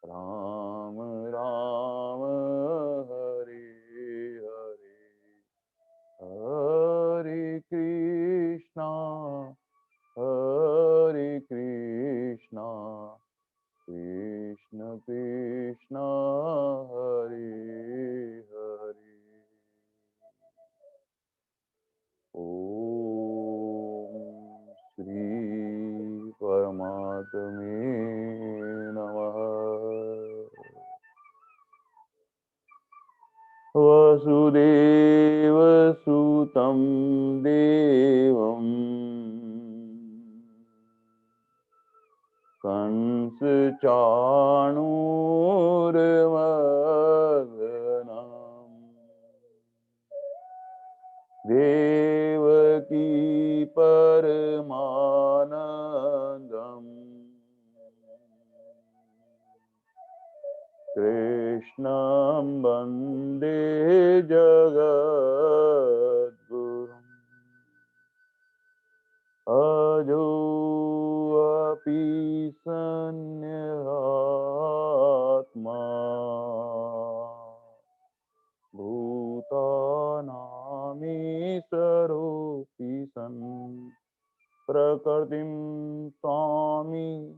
राम राम हरे हरे, हरे कृष्णा कृष्ण कृष्ण हरे हरे। ओम श्री परमात्मे नमः। वसुदेवसुतं देवं कंसचाणूरमर्दनम् देवकी परमानन्दम् कृष्णं वन्दे जगद्गुरुम्। अजोऽपि सन्न्यहात्मा भूतानामीशरोऽपि सन् प्रकृतिं स्वामिधिष्ठाय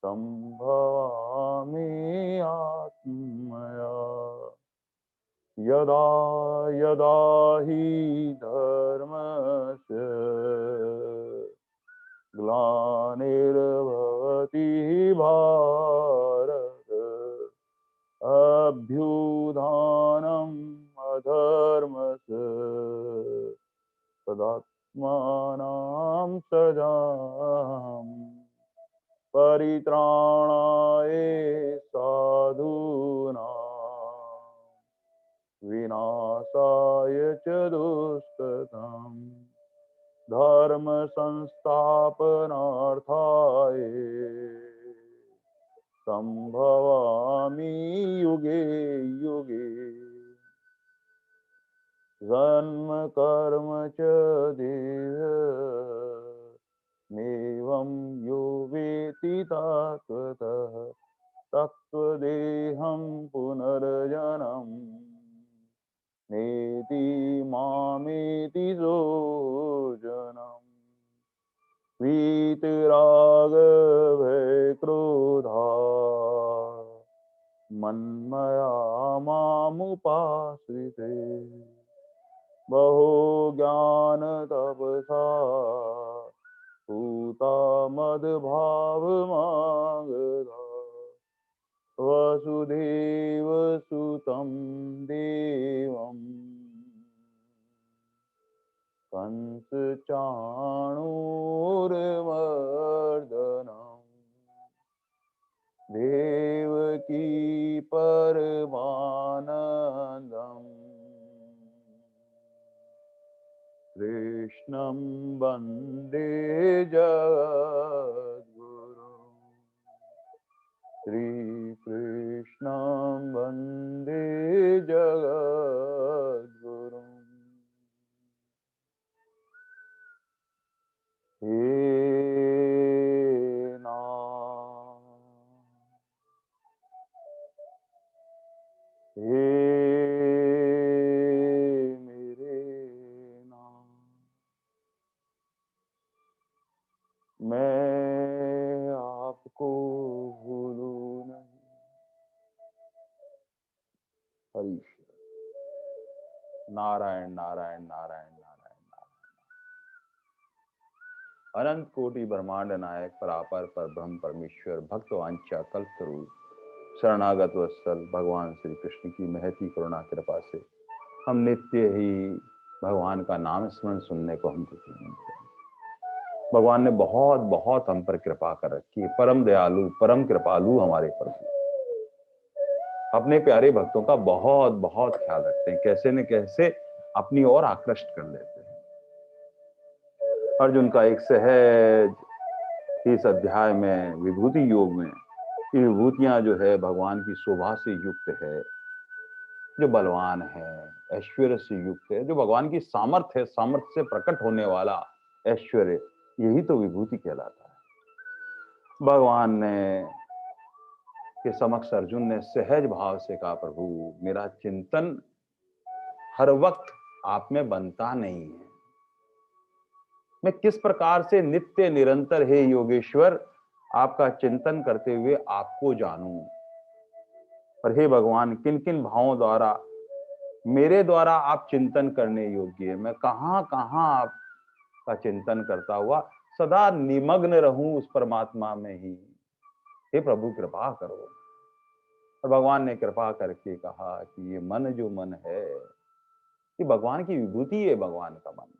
सम्भवामि आत्मया। यदा यदा हि धर्मस्य ग्लानिर्भवति भारत, अभ्युत्थानम् अधर्मस्य तदात्मानं सृजाम्यहम्। परित्राणाय साधूनां विनाशाय च दुष्कृताम्, धर्म संस्थापनार्थाय संभवामि युगे युगे। जन्म कर्म च देह नैवं यो वेत्ति तत्त्वतः, तत्त्वदेहं पुनर्जन्म नेति मामेति योजनम्। वीतरागभयक्रोधा मन्मया मामुपाश्रिते, बहो ज्ञानतपसा पूता मद्भावमागधा। वसुदेवसुतं देवं कंसचाणूरमर्दनम् देवकी परमानन्दम् कृष्णं वन्दे जगद्गुरुम्। श्रीकृष्णं वन्दे जगद्गुरुम्। हे नाथ, हे मेरे नाथ, मैं आपको भूलूं नहीं। हरीश नारायण नारायण नारायण नारायण नारायण। अनंत कोटि ब्रह्मांड नायक परापर परब्रह्म परमेश्वर भक्तवांछा कल्पतरु शरणागत वत्सल भगवान श्री कृष्ण की महती करुणा कृपा से हम नित्य ही भगवान का नाम स्मरण सुनने को हमको मिलते हैं। भगवान ने बहुत बहुत हम पर कृपा कर रखी है। परम दयालु परम कृपालु हमारे प्रभु अपने प्यारे भक्तों का बहुत बहुत ख्याल रखते हैं, कैसे न कैसे अपनी ओर आकृष्ट कर लेते हैं। अर्जुन का एक सहज इस अध्याय में विभूति योग में ये विभूतियां जो है भगवान की शोभा से युक्त है, जो बलवान है, ऐश्वर्य से युक्त है, जो भगवान की सामर्थ्य है, सामर्थ्य से प्रकट होने वाला ऐश्वर्य, यही तो विभूति कहलाता है। भगवान ने के समक्ष अर्जुन ने सहज भाव से कहा, प्रभु मेरा चिंतन हर वक्त आप में बनता नहीं है। मैं किस प्रकार से नित्य निरंतर हे योगेश्वर आपका चिंतन करते हुए आपको जानूं। पर हे भगवान, किन किन भावों द्वारा मेरे द्वारा आप चिंतन करने योग्य है। मैं कहां कहां आपका चिंतन करता हुआ सदा निमग्न रहूं उस परमात्मा में ही। हे प्रभु कृपा करो। और भगवान ने कृपा करके कहा कि ये मन जो मन है, ये भगवान की विभूति है। भगवान का मन,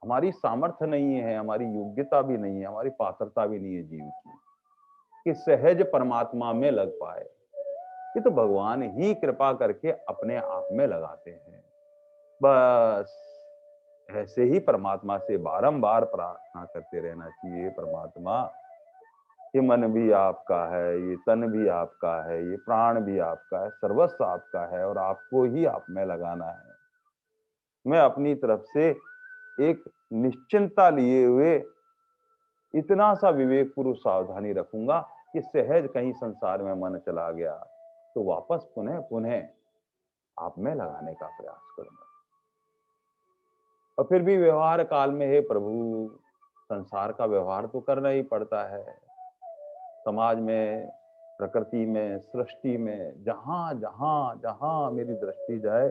हमारी सामर्थ्य नहीं है, हमारी योग्यता भी नहीं है, हमारी पात्रता भी नहीं है जीव की कि सहज परमात्मा में लग पाए। ये तो भगवान ही कृपा करके अपने आप में लगाते हैं। बस ऐसे ही परमात्मा से बारंबार प्रार्थना करते रहना चाहिए। परमात्मा, ये मन भी आपका है, ये तन भी आपका है, ये प्राण भी आपका है, सर्वस्व आपका है और आपको ही आप में लगाना है। मैं अपनी तरफ से एक निश्चिंतता लिए हुए इतना सा विवेक पूर्व सावधानी रखूंगा कि सहज कहीं संसार में मन चला गया तो वापस पुनः पुनः आप में लगाने का प्रयास करूंगा। और फिर भी व्यवहार काल में, हे प्रभु, संसार का व्यवहार तो करना ही पड़ता है। समाज में, प्रकृति में, सृष्टि में, जहां जहां जहां मेरी दृष्टि जाए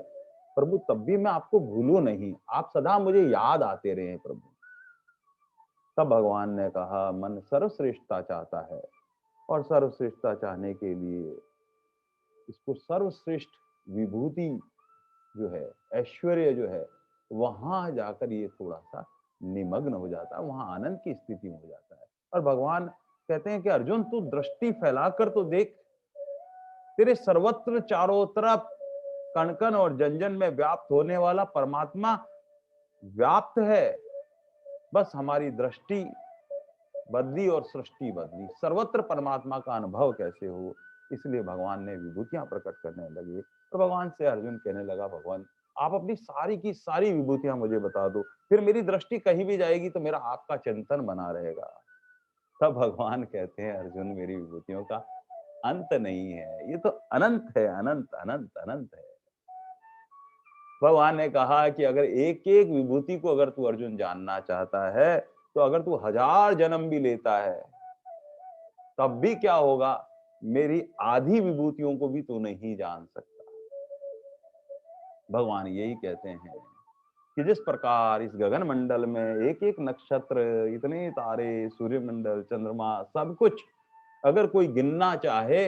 प्रभु, तब भी मैं आपको भूलूं नहीं, आप सदा मुझे याद आते रहे प्रभु। तब भगवान ने कहा, मन सर्वश्रेष्ठता चाहता है और सर्वश्रेष्ठता चाहने के लिए इसको सर्वश्रेष्ठ विभूति जो है, ऐश्वर्य जो है, वहां जाकर ये थोड़ा सा निमग्न हो जाता है, वहां आनंद की स्थिति में हो जाता है। और भगवान कहते हैं कि अर्जुन तू दृष्टि फैलाकर तो देख, तेरे सर्वत्र चारों तरफ कण कण और जन जन में व्याप्त होने वाला परमात्मा व्याप्त है। बस हमारी दृष्टि बदली और सृष्टि बदली, सर्वत्र परमात्मा का अनुभव कैसे हो, इसलिए भगवान ने विभूतियां प्रकट करने लगे। तो भगवान से अर्जुन कहने लगा, भगवान आप अपनी सारी की सारी विभूतियां मुझे बता दो, फिर मेरी दृष्टि कहीं भी जाएगी तो मेरा आपका चिंतन बना रहेगा। तब भगवान कहते हैं, अर्जुन मेरी विभूतियों का अंत नहीं है, ये तो अनंत है, अनंत अनंत अनंत है। भगवान ने कहा कि अगर एक एक विभूति को अगर तू अर्जुन जानना चाहता है तो अगर तू 1000 जन्म भी लेता है तब भी क्या होगा, मेरी आधी विभूतियों को भी तू नहीं जान सकता। भगवान यही कहते हैं कि जिस प्रकार इस गगन मंडल में एक एक नक्षत्र, इतने तारे, सूर्यमंडल, चंद्रमा, सब कुछ अगर कोई गिनना चाहे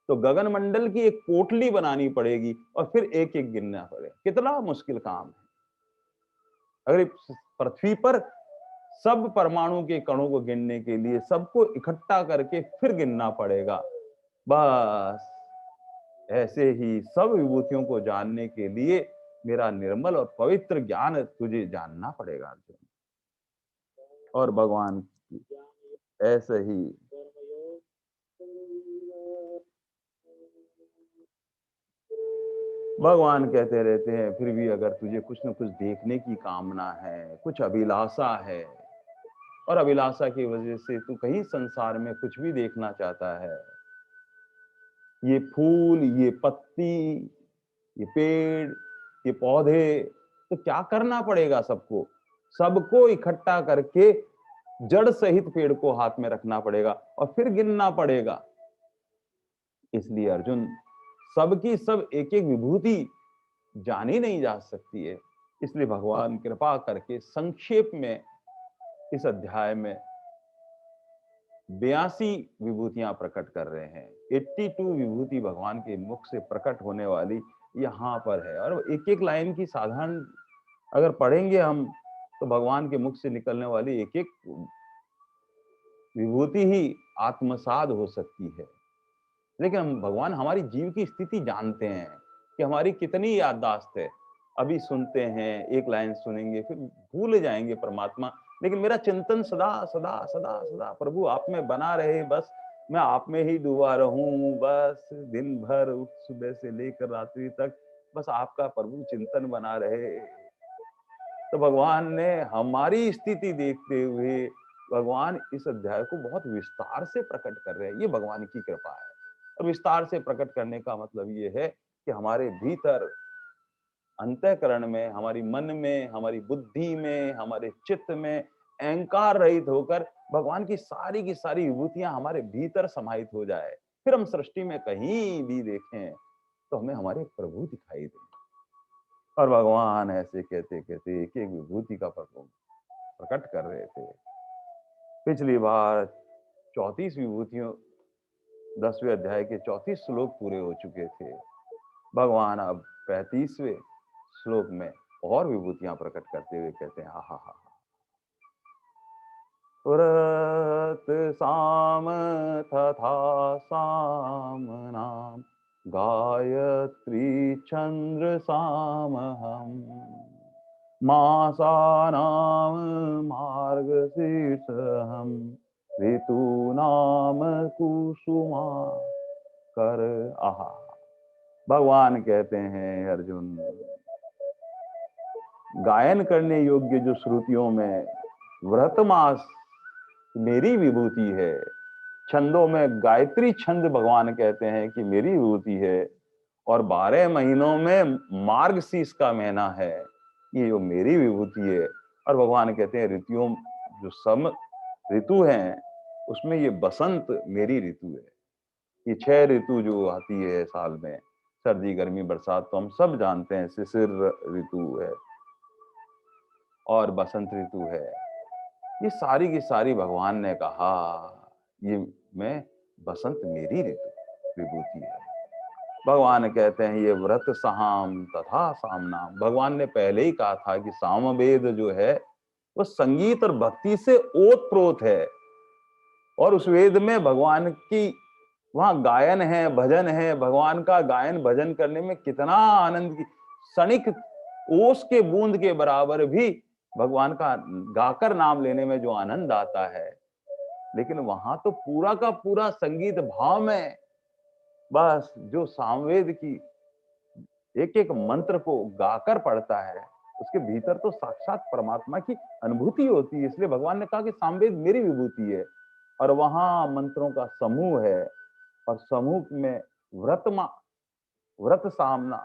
तो गगन मंडल की एक पोटली बनानी पड़ेगी और फिर एक एक गिनना पड़ेगा। कितना मुश्किल काम है। अगर पृथ्वी पर सब परमाणु के कणों को गिनने के लिए सबको इकट्ठा करके फिर गिनना पड़ेगा। बस ऐसे ही सब विभूतियों को जानने के लिए मेरा निर्मल और पवित्र ज्ञान तुझे जानना पड़ेगा अर्जुन। और भगवान ऐसे ही भगवान कहते रहते हैं, फिर भी अगर तुझे कुछ न कुछ देखने की कामना है, कुछ अभिलाषा है और अभिलाषा की वजह से तू कहीं संसार में कुछ भी देखना चाहता है, ये फूल, ये पत्ती, ये पेड़, ये पौधे, तो क्या करना पड़ेगा, सबको सबको इकट्ठा करके जड़ सहित पेड़ को हाथ में रखना पड़ेगा और फिर गिनना पड़ेगा। इसलिए अर्जुन, सबकी सब एक एक विभूति जानी नहीं जा सकती है। इसलिए भगवान कृपा करके संक्षेप में इस अध्याय में 82 विभूतियां प्रकट कर रहे हैं। 82 विभूति भगवान के मुख से प्रकट होने वाली यहाँ पर है। और एक एक लाइन की साधारण अगर पढ़ेंगे हम तो भगवान के मुख से निकलने वाली एक एक विभूति ही आत्मसात हो सकती है। लेकिन हम भगवान हमारी जीव की स्थिति जानते हैं कि हमारी कितनी याददाश्त है। अभी सुनते हैं, एक लाइन सुनेंगे फिर भूल जाएंगे परमात्मा, लेकिन मेरा चिंतन सदा सदा सदा सदा प्रभु आप में बना रहे। बस मैं आप में ही डूबा रहूं, बस दिन भर सुबह से लेकर रात्रि तक बस आपका प्रभु चिंतन बना रहे। तो भगवान ने हमारी स्थिति देखते हुए भगवान इस अध्याय को बहुत विस्तार से प्रकट कर रहे हैं। ये भगवान की कृपा है। और विस्तार से प्रकट करने का मतलब ये है कि हमारे भीतर अंतःकरण में, हमारी मन में, हमारी बुद्धि में, हमारे चित्त में अहंकार रहित होकर भगवान की सारी विभूतियां हमारे भीतर समाहित हो जाए। फिर हम सृष्टि में कहीं भी देखें तो हमें हमारे प्रभु दिखाई दें। और भगवान ऐसे कहते कहते एक एक विभूति का प्रकट कर रहे थे। पिछली बार 34 विभूतियों 10वें अध्याय के 34 श्लोक पूरे हो चुके थे। भगवान अब 35वें श्लोक में और विभूतियां प्रकट करते हुए कहते हैं, हा हा हा, व्रत साम तथा साम नाम गायत्री चंद्र सामहम मासानाम मार्गशीर्षहम ऋतूनाम कुसुमा कर आहा। भगवान कहते हैं, अर्जुन, गायन करने योग्य जो श्रुतियों में व्रत मास मेरी विभूति है, छंदों में गायत्री छंद भगवान कहते हैं कि मेरी विभूति है, और 12 महीनों में मार्गशीर्ष का महीना है, ये जो मेरी विभूति है। और भगवान कहते हैं ऋतुओं, जो सम ऋतु हैं उसमें ये बसंत मेरी ऋतु है। ये 6 ऋतु जो आती है साल में, सर्दी गर्मी बरसात, तो हम सब जानते हैं शिशिर ऋतु है और बसंत ऋतु है। ये सारी की सारी भगवान ने कहा ये मैं बसंत मेरी ऋतु विभूति है। भगवान कहते हैं ये व्रत सहाम तथा सामनाम। भगवान ने पहले ही कहा था कि सामवेद जो है वो संगीत और भक्ति से ओतप्रोत है, और उस वेद में भगवान की वहां गायन है, भजन है। भगवान का गायन भजन करने में कितना आनंद की क्षणिक ओस के बूंद के बराबर भी भगवान का गाकर नाम लेने में जो आनंद आता है, लेकिन वहां तो पूरा का पूरा संगीत भाव में, बस जो सामवेद की एक एक मंत्र को गाकर पढ़ता है उसके भीतर तो साक्षात परमात्मा की अनुभूति होती है। इसलिए भगवान ने कहा कि सामवेद मेरी विभूति है, और वहां मंत्रों का समूह है, और समूह में व्रत सामना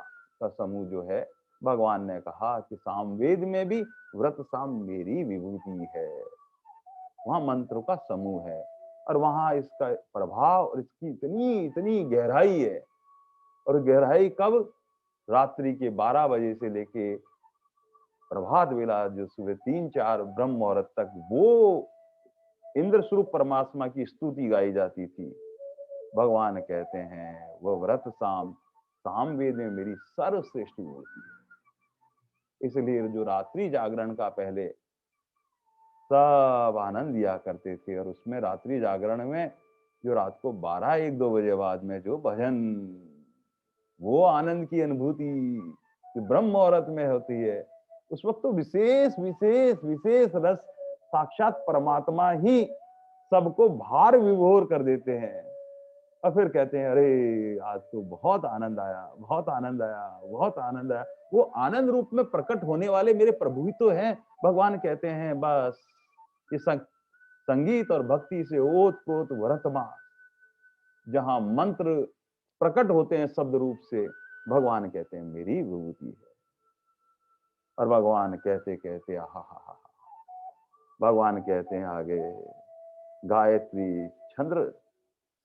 का समूह जो है, भगवान ने कहा कि सामवेद में भी व्रत साम मेरी विभूति है। वहां मंत्रों का समूह है, और वहां इसका प्रभाव और इसकी इतनी इतनी गहराई है। और गहराई कब? रात्रि के 12 बजे से लेके प्रभात वेला, जो सुबह 3-4 ब्रह्म मुहूर्त तक वो इंद्र स्वरूप परमात्मा की स्तुति गाई जाती थी। भगवान कहते हैं वो व्रत सामवेद में मेरी सर्वश्रेष्ठ विभूति है। इसलिए जो रात्रि जागरण का पहले सब आनंद लिया करते थे, और उसमें रात्रि जागरण में जो रात को 12-1-2 बजे बाद में जो भजन, वो आनंद की अनुभूति जो ब्रह्म मुहूर्त में होती है, उस वक्त तो विशेष विशेष विशेष रस साक्षात परमात्मा ही सबको भार विभोर कर देते हैं। और फिर कहते हैं अरे आज तो बहुत आनंद आया, बहुत आनंद आया, बहुत आनंद आया। वो आनंद रूप में प्रकट होने वाले मेरे प्रभु ही तो हैं। भगवान कहते हैं बस ये संगीत और भक्ति से ओत-प्रोत वर्तमान, जहां मंत्र प्रकट होते हैं शब्द रूप से, भगवान कहते हैं मेरी विभूति है। और भगवान कहते कहते आहा हा हा, भगवान कहते हैं आगे, गायत्री चंद्र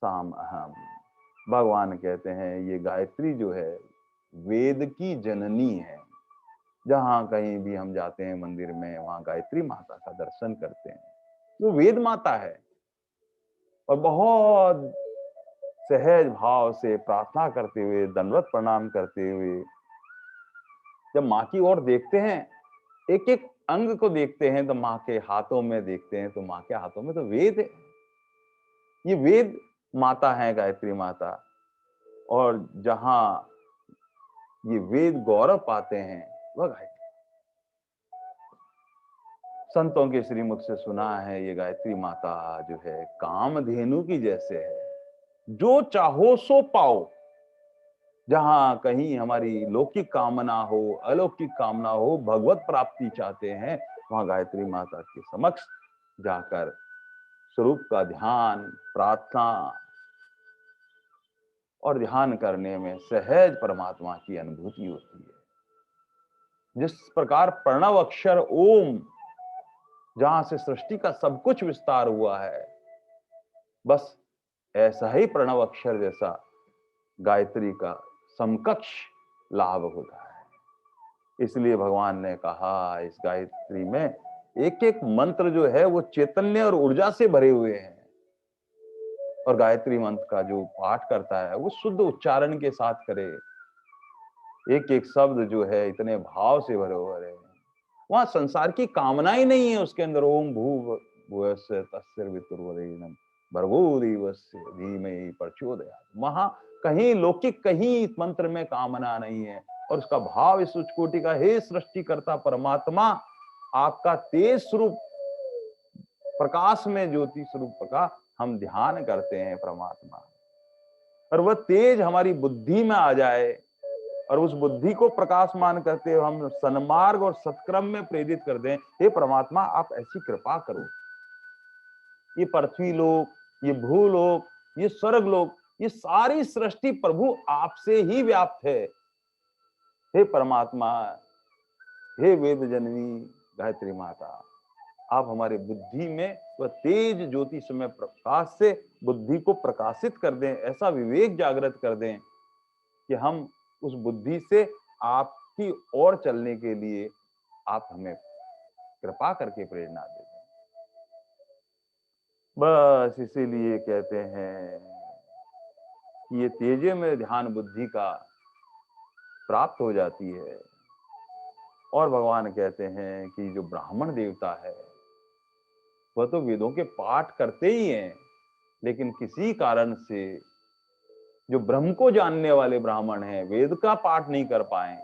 साम अहम। भगवान कहते हैं ये गायत्री जो है वेद की जननी है। जहां कहीं भी हम जाते हैं मंदिर में, वहां गायत्री माता का दर्शन करते हैं। वो वेद माता है, और बहुत सहज भाव से प्रार्थना करते हुए, दंडवत प्रणाम करते हुए जब माँ की ओर देखते हैं, एक एक अंग को देखते हैं, तो माँ के हाथों में देखते हैं तो माँ के हाथों में तो वेद है। ये वेद माता है गायत्री माता। और जहां ये वेद गौरव पाते हैं वह गायत्री। संतों के श्रीमुख से सुना है ये गायत्री माता जो है कामधेनु की जैसे है, जो चाहो सो पाओ। जहां कहीं हमारी लौकिक कामना हो, अलौकिक कामना हो, भगवत प्राप्ति चाहते हैं, वहां गायत्री माता के समक्ष जाकर स्वरूप का ध्यान, प्रार्थना और ध्यान करने में सहज परमात्मा की अनुभूति होती है। जिस प्रकार प्रणव अक्षर ओम, जहां से सृष्टि का सब कुछ विस्तार हुआ है, बस ऐसा ही प्रणव अक्षर जैसा गायत्री का समकक्ष लाभ होता है। इसलिए भगवान ने कहा इस गायत्री में एक एक मंत्र जो है वो चैतन्य और ऊर्जा से भरे हुए हैं, और गायत्री मंत्र का जो पाठ करता है वो शुद्ध उच्चारण के साथ करे। एक एक शब्द जो है इतने भाव से भरे हुए हैं, वहां संसार की कामना ही नहीं है उसके अंदर। ओम भू भुवस्सुः तस्सर्वितुर्वरेण्यं भर्गो देवस्य धीमहि प्रचोदयात्। वहां कहीं लौकिक, कहीं इस मंत्र में कामना नहीं है, और उसका भाव इस उच्च कोटि का, हे सृष्टिकर्ता परमात्मा, आपका तेज स्वरूप प्रकाश में ज्योति स्वरूप का हम ध्यान करते हैं परमात्मा, और वह तेज हमारी बुद्धि में आ जाए, और उस बुद्धि को प्रकाशमान करते हुए हम सन्मार्ग और सत्क्रम में प्रेरित कर दें। हे परमात्मा, आप ऐसी कृपा करो। ये पृथ्वी लोक, ये भूलोक, ये स्वर्ग लोक, ये सारी सृष्टि प्रभु आपसे ही व्याप्त है। हे परमात्मा, हे वेद जननी गायत्री माता, आप हमारे बुद्धि में वह तेज ज्योति समय प्रकाश से बुद्धि को प्रकाशित कर दें, ऐसा विवेक जागृत कर दें कि हम उस बुद्धि से आपकी ओर चलने के लिए आप हमें कृपा करके प्रेरणा दे दें। बस इसीलिए कहते हैं कि ये तेजे में ध्यान बुद्धि का प्राप्त हो जाती है। और भगवान कहते हैं कि जो ब्राह्मण देवता है वह तो वेदों के पाठ करते ही हैं, लेकिन किसी कारण से जो ब्रह्म को जानने वाले ब्राह्मण हैं वेद का पाठ नहीं कर पाए,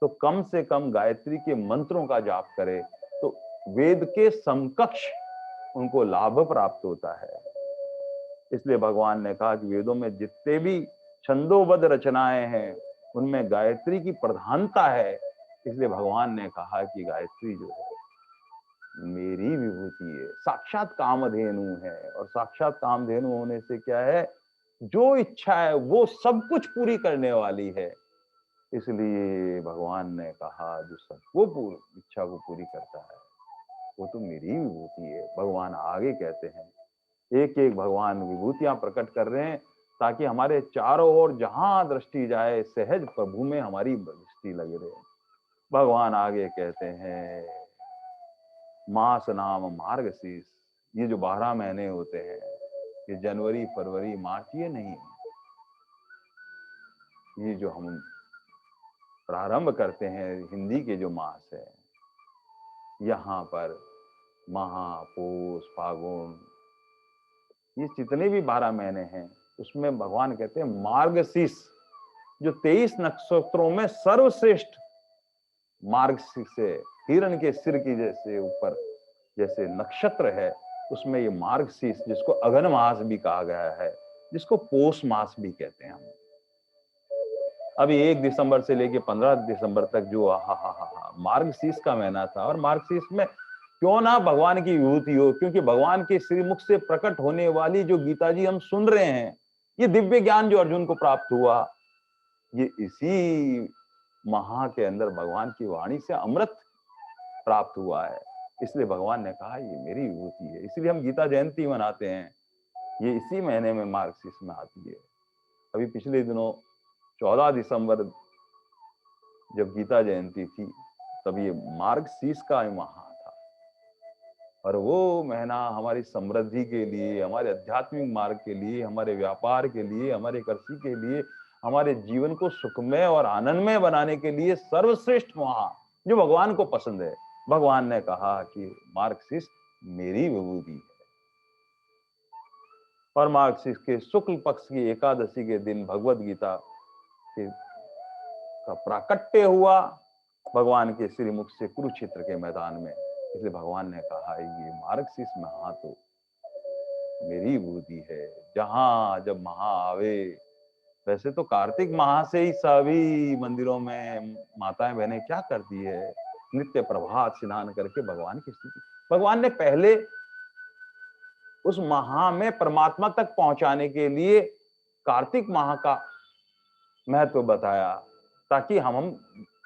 तो कम से कम गायत्री के मंत्रों का जाप करे तो वेद के समकक्ष उनको लाभ प्राप्त होता है। इसलिए भगवान ने कहा कि वेदों में जितने भी छंदोबद्ध रचनाएं हैं उनमें गायत्री की प्रधानता है। इसलिए भगवान ने कहा कि गायत्री जो है मेरी विभूति है, साक्षात कामधेनु है, और साक्षात कामधेनु होने से क्या है, जो इच्छा है वो सब कुछ पूरी करने वाली है। इसलिए भगवान ने कहा जो सबको इच्छा को पूरी करता है वो तो मेरी विभूति है। भगवान आगे कहते हैं, एक एक भगवान विभूतियां प्रकट कर रहे हैं ताकि हमारे चारों ओर जहां दृष्टि जाए सहज प्रभु में हमारी दृष्टि लगे रहे। भगवान आगे कहते हैं, मास नाम मार्गशीर्ष, ये जो 12 महीने होते हैं, ये जनवरी फरवरी मार्च ये नहीं, ये जो हम प्रारंभ करते हैं हिंदी के जो मास है, यहाँ पर महा, पोष, फागुन, ये जितने भी 12 महीने हैं उसमें भगवान कहते हैं मार्गशीर्ष, जो 23 नक्षत्रों में सर्वश्रेष्ठ मार्गशीर्ष है। हिरण के सिर की जैसे ऊपर जैसे नक्षत्र है, उसमें ये मार्गशीर्ष, जिसको अगन मास भी कहा गया है, जिसको पोष मास भी कहते हैं हम। अभी 1 दिसंबर से लेके 15 दिसंबर तक जो मार्गशीर्ष का महीना था, और मार्गशीर्ष में क्यों ना भगवान की विभूति हो, क्योंकि भगवान के श्रीमुख से प्रकट होने वाली जो गीता जी हम सुन रहे हैं, ये दिव्य ज्ञान जो अर्जुन को प्राप्त हुआ, ये इसी महा के अंदर भगवान की वाणी से अमृत प्राप्त हुआ है। इसलिए भगवान ने कहा ये मेरी विभूति है। इसलिए हम गीता जयंती मनाते हैं, ये इसी महीने में मार्गशीर्ष में आती है। अभी पिछले दिनों 14 दिसंबर जब गीता जयंती थी, तब ये मार्गशीर्ष का महा था, और वो महीना हमारी समृद्धि के लिए, हमारे आध्यात्मिक मार्ग के लिए, हमारे व्यापार के लिए, हमारे कृषि के लिए, हमारे जीवन को सुखमय और आनंदमय बनाने के लिए सर्वश्रेष्ठ महा, जो भगवान को पसंद है। भगवान ने कहा कि मार्गशीर्ष मेरी विभूति है। और मार्गशीर्ष के शुक्ल पक्ष की एकादशी के दिन भगवद गीता के का प्राकट्य हुआ भगवान के श्रीमुख से कुरुक्षेत्र के मैदान में। इसलिए भगवान ने कहा ये मार्गशीर्ष महा तो मेरी विभूति है। जहां जब महा आवे, वैसे तो कार्तिक माह से ही सभी मंदिरों में माताएं बहनें क्या करती है, नित्य प्रभात स्नान करके भगवान की स्तुति। भगवान ने पहले उस माह में परमात्मा तक पहुंचाने के लिए कार्तिक माह का महत्व बताया, ताकि हम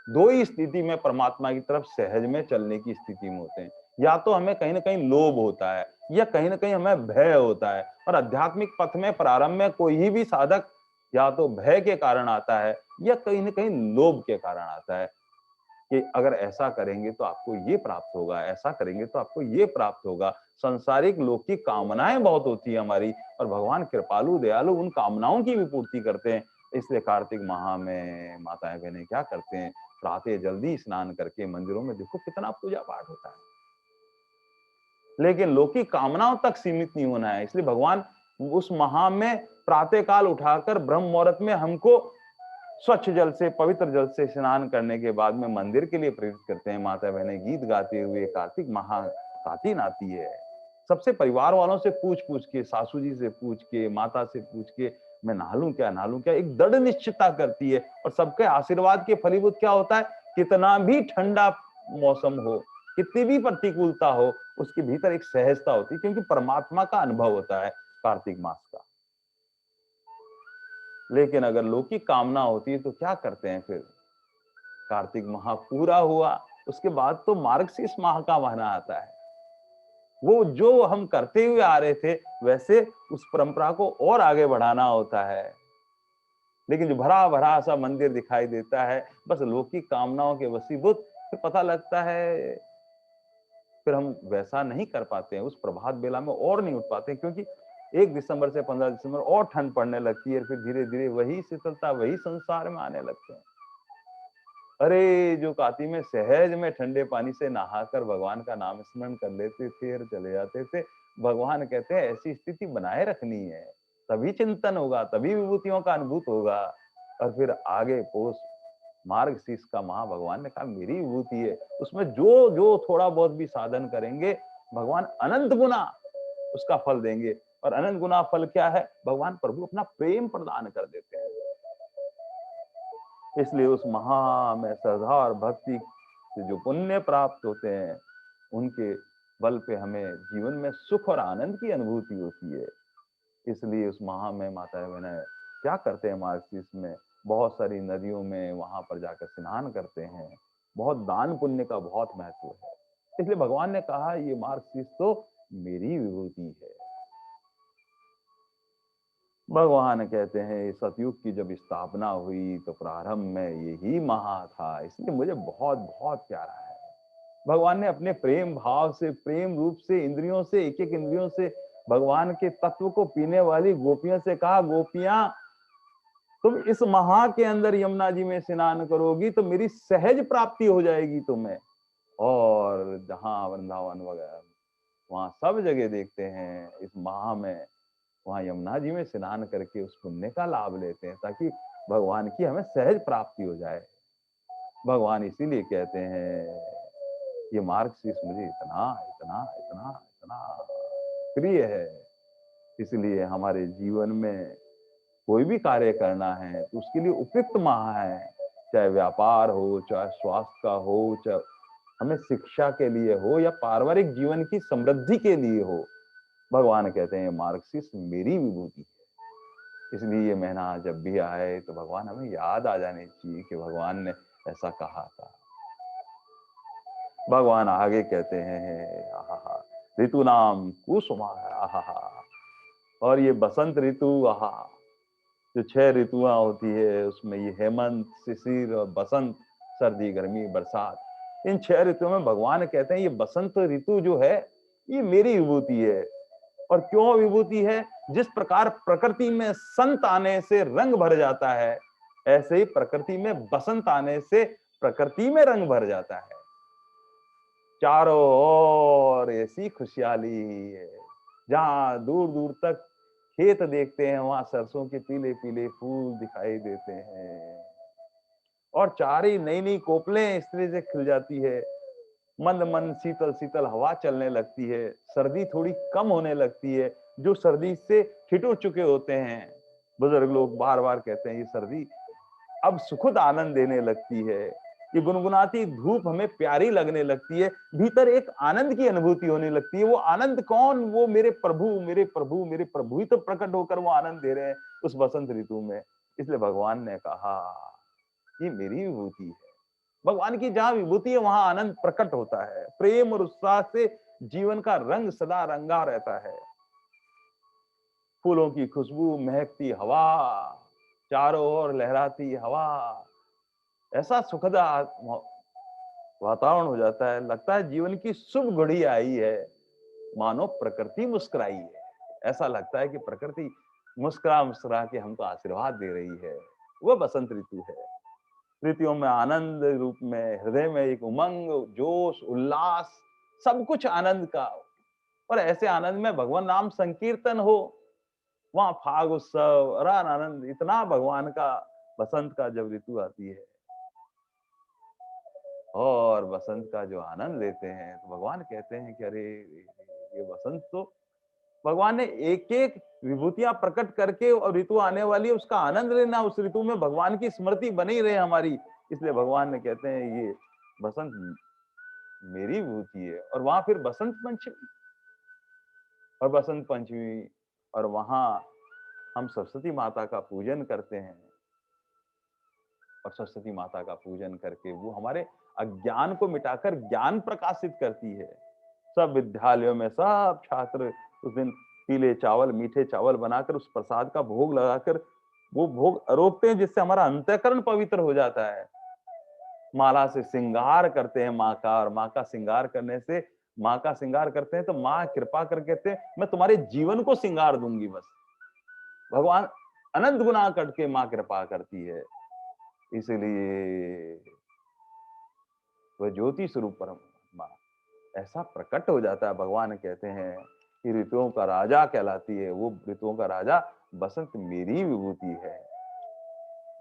दो ही स्थिति में परमात्मा की तरफ सहज में चलने की स्थिति में होते हैं। या तो हमें कहीं ना कहीं लोभ होता है, या कहीं ना कहीं हमें भय होता है। और आध्यात्मिक पथ में प्रारंभ में कोई भी साधक या तो भय के कारण आता है, या कहीं ना कहीं लोभ के कारण आता है कि अगर ऐसा करेंगे तो आपको ये प्राप्त होगा, ऐसा करेंगे तो आपको ये प्राप्त होगा। संसारिक लोक की कामनाएं बहुत होती है हमारी, और भगवान कृपालु दयालु उन कामनाओं की भी पूर्ति करते हैं। इसलिए कार्तिक माह में माताएं बहनें क्या करते हैं, प्रातः जल्दी स्नान करके मंदिरों में देखो कितना पूजा पाठ होता है, लेकिन लौकिक कामनाओं तक सीमित नहीं होना है। इसलिए भगवान उस माह में प्रातः काल उठाकर ब्रह्म मुहूर्त में हमको स्वच्छ जल से, पवित्र जल से स्नान करने के बाद में मंदिर के लिए प्रेरित करते हैं। माता बहनें गीत गाते हुए कार्तिक माह कातिन आती है, सबसे परिवार वालों से पूछ पूछ के, सासू जी से पूछ के, माता से पूछ के, मैं नहालूं क्या नहालूं क्या, एक दृढ़ निश्चितता करती है। और सबके आशीर्वाद के फलीभूत क्या होता है, कितना भी ठंडा मौसम हो, कितनी भी प्रतिकूलता हो, उसके भीतर एक सहजता होती है, क्योंकि परमात्मा का अनुभव होता है कार्तिक मास का। लेकिन अगर लौकिक कामना होती है तो क्या करते हैं फिर, कार्तिक माह पूरा हुआ उसके बाद तो मार्गशीर्ष माह का महीना आता है। वो जो हम करते हुए आ रहे थे वैसे उस परंपरा को और आगे बढ़ाना होता है। लेकिन जो भरा भरा सा मंदिर दिखाई देता है बस लौकिक कामनाओं के वशीभूत, फिर पता लगता है फिर हम वैसा नहीं कर पाते हैं, उस प्रभात बेला में और नहीं उठ पाते, क्योंकि 1 दिसंबर से 15 दिसंबर और ठंड पड़ने लगती है, फिर धीरे धीरे वही शीतलता वही संसार में आने लगते हैं। अरे जो काती में सहज में ठंडे पानी से नहाकर भगवान का नाम स्मरण कर लेते थे और चले जाते थे, भगवान कहते हैं ऐसी स्थिति बनाए रखनी है, तभी चिंतन होगा, तभी विभूतियों का अनुभूत होगा। और फिर आगे पोष मार्गशीर्ष का माह, भगवान ने कहा मेरी विभूति है, उसमें जो जो थोड़ा बहुत भी साधन करेंगे भगवान अनंत गुना उसका फल देंगे। और अनंत गुना फल क्या है, भगवान प्रभु अपना प्रेम प्रदान कर देते हैं। इसलिए उस महा में श्रद्धा और भक्ति से जो पुण्य प्राप्त होते हैं, उनके बल पे हमें जीवन में सुख और आनंद की अनुभूति होती है। इसलिए उस महा में माता बहनें क्या करते हैं, मार्गशीर्ष में बहुत सारी नदियों में वहां पर जाकर स्नान करते हैं। बहुत दान पुण्य का बहुत महत्व है। इसलिए भगवान ने कहा ये मार्गशीर्ष तो मेरी विभूति है। भगवान कहते हैं सतयुग की जब स्थापना हुई तो प्रारंभ में यही महा था, इसलिए मुझे बहुत बहुत प्यारा है। भगवान ने अपने प्रेम भाव से, प्रेम रूप से, इंद्रियों से, एक एक इंद्रियों से भगवान के तत्व को पीने वाली गोपियों से कहा, गोपियां तुम इस महा के अंदर यमुना जी में स्नान करोगी तो मेरी सहज प्राप्ति हो जाएगी तुम्हें। और जहां वृंदावन वगैरह वहां सब जगह देखते हैं इस महा में, वहां यमुना जी में स्नान करके उस पुण्य का लाभ लेते हैं, ताकि भगवान की हमें सहज प्राप्ति हो जाए। भगवान इसीलिए कहते हैं ये मार्गशीर्ष मुझे इतना इतना इतना इतना प्रिय है। इसलिए हमारे जीवन में कोई भी कार्य करना है तो उसके लिए उपयुक्त माह है, चाहे व्यापार हो, चाहे स्वास्थ्य का हो, चाहे हमें शिक्षा के लिए हो, या पारिवारिक जीवन की समृद्धि के लिए हो। भगवान कहते हैं मार्गशीर्ष मेरी विभूति है। इसलिए ये महीना जब भी आए तो भगवान हमें याद आ जानी चाहिए कि भगवान ने ऐसा कहा था। भगवान आगे कहते हैं आहा ऋतु नाम कुसुमा, आहा और ये बसंत ऋतु, आहा जो 6 ऋतुआं होती है उसमें ये हेमंत, शिशिर और बसंत, सर्दी, गर्मी, बरसात, इन 6 ऋतुओं में भगवान कहते हैं ये बसंत ऋतु जो है ये मेरी विभूति है। और क्यों विभूति है, जिस प्रकार प्रकृति में संत आने से रंग भर जाता है, ऐसे ही प्रकृति में बसंत आने से प्रकृति में रंग भर जाता है। चारों ओर ऐसी खुशहाली है, जहां दूर दूर तक खेत देखते हैं वहां सरसों के पीले पीले फूल दिखाई देते हैं, और चारी नई नई कोपलें इस तरह से खिल जाती है, मंद मंद शीतल शीतल हवा चलने लगती है, सर्दी थोड़ी कम होने लगती है। जो सर्दी से ठिठुर चुके होते हैं, बुजुर्ग लोग बार बार कहते हैं ये सर्दी अब सुखद आनंद देने लगती है। ये गुनगुनाती धूप हमें प्यारी लगने लगती है, भीतर एक आनंद की अनुभूति होने लगती है। वो आनंद कौन? वो मेरे प्रभु, मेरे प्रभु, मेरे प्रभु ही तो प्रकट होकर वो आनंद दे रहे हैं उस बसंत ऋतु में। इसलिए भगवान ने कहा, ये मेरी विभूति है। भगवान की जहां विभूति है वहां आनंद प्रकट होता है। प्रेम और उत्साह से जीवन का रंग सदा रंगा रहता है। फूलों की खुशबू, महकती हवा, चारों ओर लहराती हवा, ऐसा सुखद वातावरण हो जाता है, लगता है जीवन की शुभ घड़ी आई है, मानो प्रकृति मुस्कुराई है। ऐसा लगता है कि प्रकृति मुस्कुरा मुस्कुरा के हमको आशीर्वाद दे रही है। वो बसंत ऋतु है। ऋतुओं में आनंद रूप में हृदय में एक उमंग, जोश, उल्लास, सब कुछ आनंद का। और ऐसे आनंद में भगवान नाम संकीर्तन हो, वहां फाग उत्सव और आनंद इतना भगवान का। बसंत का जब ऋतु आती है और बसंत का जो आनंद लेते हैं, तो भगवान कहते हैं कि अरे ये बसंत तो भगवान ने एक एक विभूतियां प्रकट करके, और ऋतु आने वाली है उसका आनंद लेना, उस ऋतु में भगवान की स्मृति बनी रहे हमारी। इसलिए भगवान ने कहते हैं ये बसंत मेरी विभूति है। और वहां फिर बसंत पंचमी, और बसंत पंचमी और वहां हम सरस्वती माता का पूजन करते हैं। और सरस्वती माता का पूजन करके वो हमारे अज्ञान को मिटाकर ज्ञान प्रकाशित करती है। सब विद्यालयों में सब छात्र उस दिन पीले चावल, मीठे चावल बनाकर उस प्रसाद का भोग लगाकर वो भोग आरोपते हैं, जिससे हमारा अंतःकरण पवित्र हो जाता है। माला से श्रृंगार करते हैं माँ का, और माँ का श्रृंगार करने से, माँ का श्रृंगार करते हैं तो माँ कृपा कर कहते हैं मैं तुम्हारे जीवन को श्रृंगार दूंगी। बस भगवान अनंत गुना करके माँ कृपा करती है। इसलिए वह ज्योति स्वरूप परमात्मा ऐसा प्रकट हो जाता है। भगवान कहते हैं कि ऋतुओं का राजा कहलाती है वो। ऋतुओं का राजा बसंत मेरी विभूति है।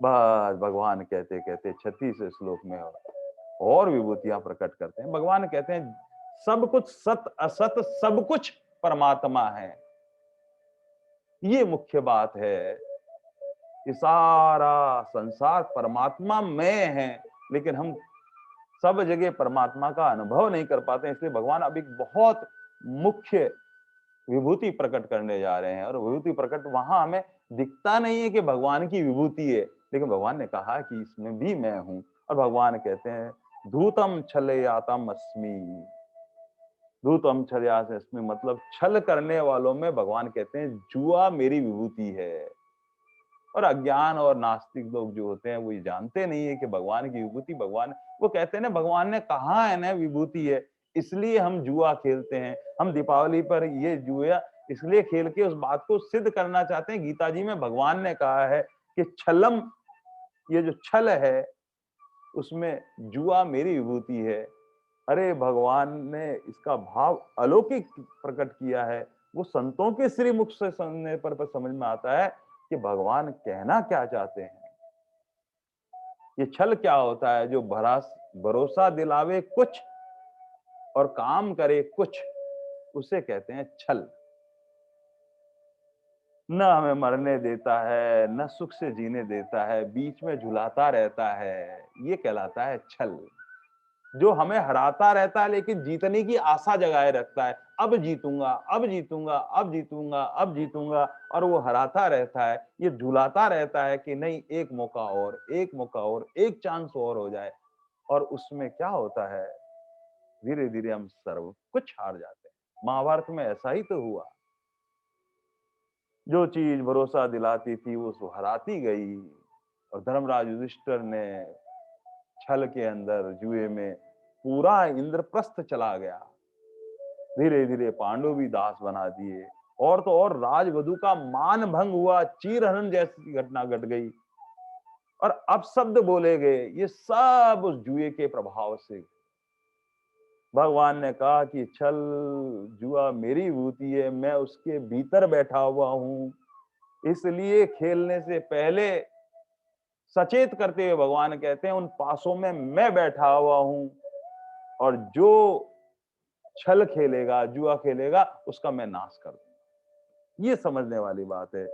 बस भगवान कहते कहते 36 श्लोक में और विभूतियां प्रकट करते हैं। भगवान कहते हैं सब कुछ सत असत सब कुछ परमात्मा है। ये मुख्य बात है कि सारा संसार परमात्मा में है, लेकिन हम सब जगह परमात्मा का अनुभव नहीं कर पाते। इसलिए भगवान अब एक बहुत मुख्य विभूति प्रकट करने जा रहे हैं। और विभूति प्रकट वहां हमें दिखता नहीं है कि भगवान की विभूति है, लेकिन भगवान ने कहा कि इसमें भी मैं हूं। और भगवान कहते हैं धूतम छलयातम अस्मि। धूतम छलयातम अस्मि मतलब छल करने वालों में भगवान कहते हैं जुआ मेरी विभूति है। और अज्ञान और नास्तिक लोग जो होते हैं वो ये जानते नहीं है कि भगवान की विभूति भगवान, वो कहते हैं ना भगवान ने कहा है ना विभूति है, इसलिए हम जुआ खेलते हैं। हम दीपावली पर ये जुआ इसलिए खेल के उस बात को सिद्ध करना चाहते हैं। गीता जी में भगवान ने कहा है कि छलम, ये जो छल है उसमें जुआ मेरी विभूति है। अरे भगवान ने इसका भाव अलौकिक प्रकट किया है। वो संतों के श्री मुख से सुनने पर समझ में आता है कि भगवान कहना क्या चाहते हैं। ये छल क्या होता है? जो भरोसा दिलावे कुछ और काम करे कुछ, उसे कहते हैं छल। न हमें मरने देता है, न सुख से जीने देता है, बीच में झुलाता रहता है, ये कहलाता है छल। जो हमें हराता रहता है लेकिन जीतने की आशा जगाए रखता है, अब जीतूंगा, अब जीतूंगा, अब जीतूंगा, अब जीतूंगा, और वो हराता रहता है, ये झुलाता रहता है कि नहीं एक मौका और, एक मौका और, एक चांस और हो जाए। और उसमें क्या होता है, धीरे धीरे हम सर्व कुछ हार जाते हैं। महाभारत में ऐसा ही तो हुआ। जो चीज भरोसा दिलाती थी वो उसको हराती गई। और धर्मराज युधिष्ठिर ने छल के अंदर जुए में पूरा इंद्रप्रस्थ चला गया। धीरे धीरे पांडु भी दास बना दिए। और तो और राजवधु का मान भंग हुआ, चीरहरण जैसी घटना घट गई और अपशब्द बोले गए। ये सब उस जुए के प्रभाव से। भगवान ने कहा कि छल जुआ मेरी विभूति है, मैं उसके भीतर बैठा हुआ हूं। इसलिए खेलने से पहले सचेत करते हुए भगवान कहते हैं उन पासों में मैं बैठा हुआ हूं, और जो छल खेलेगा, जुआ खेलेगा, उसका मैं नाश कर दूंगा। ये समझने वाली बात है।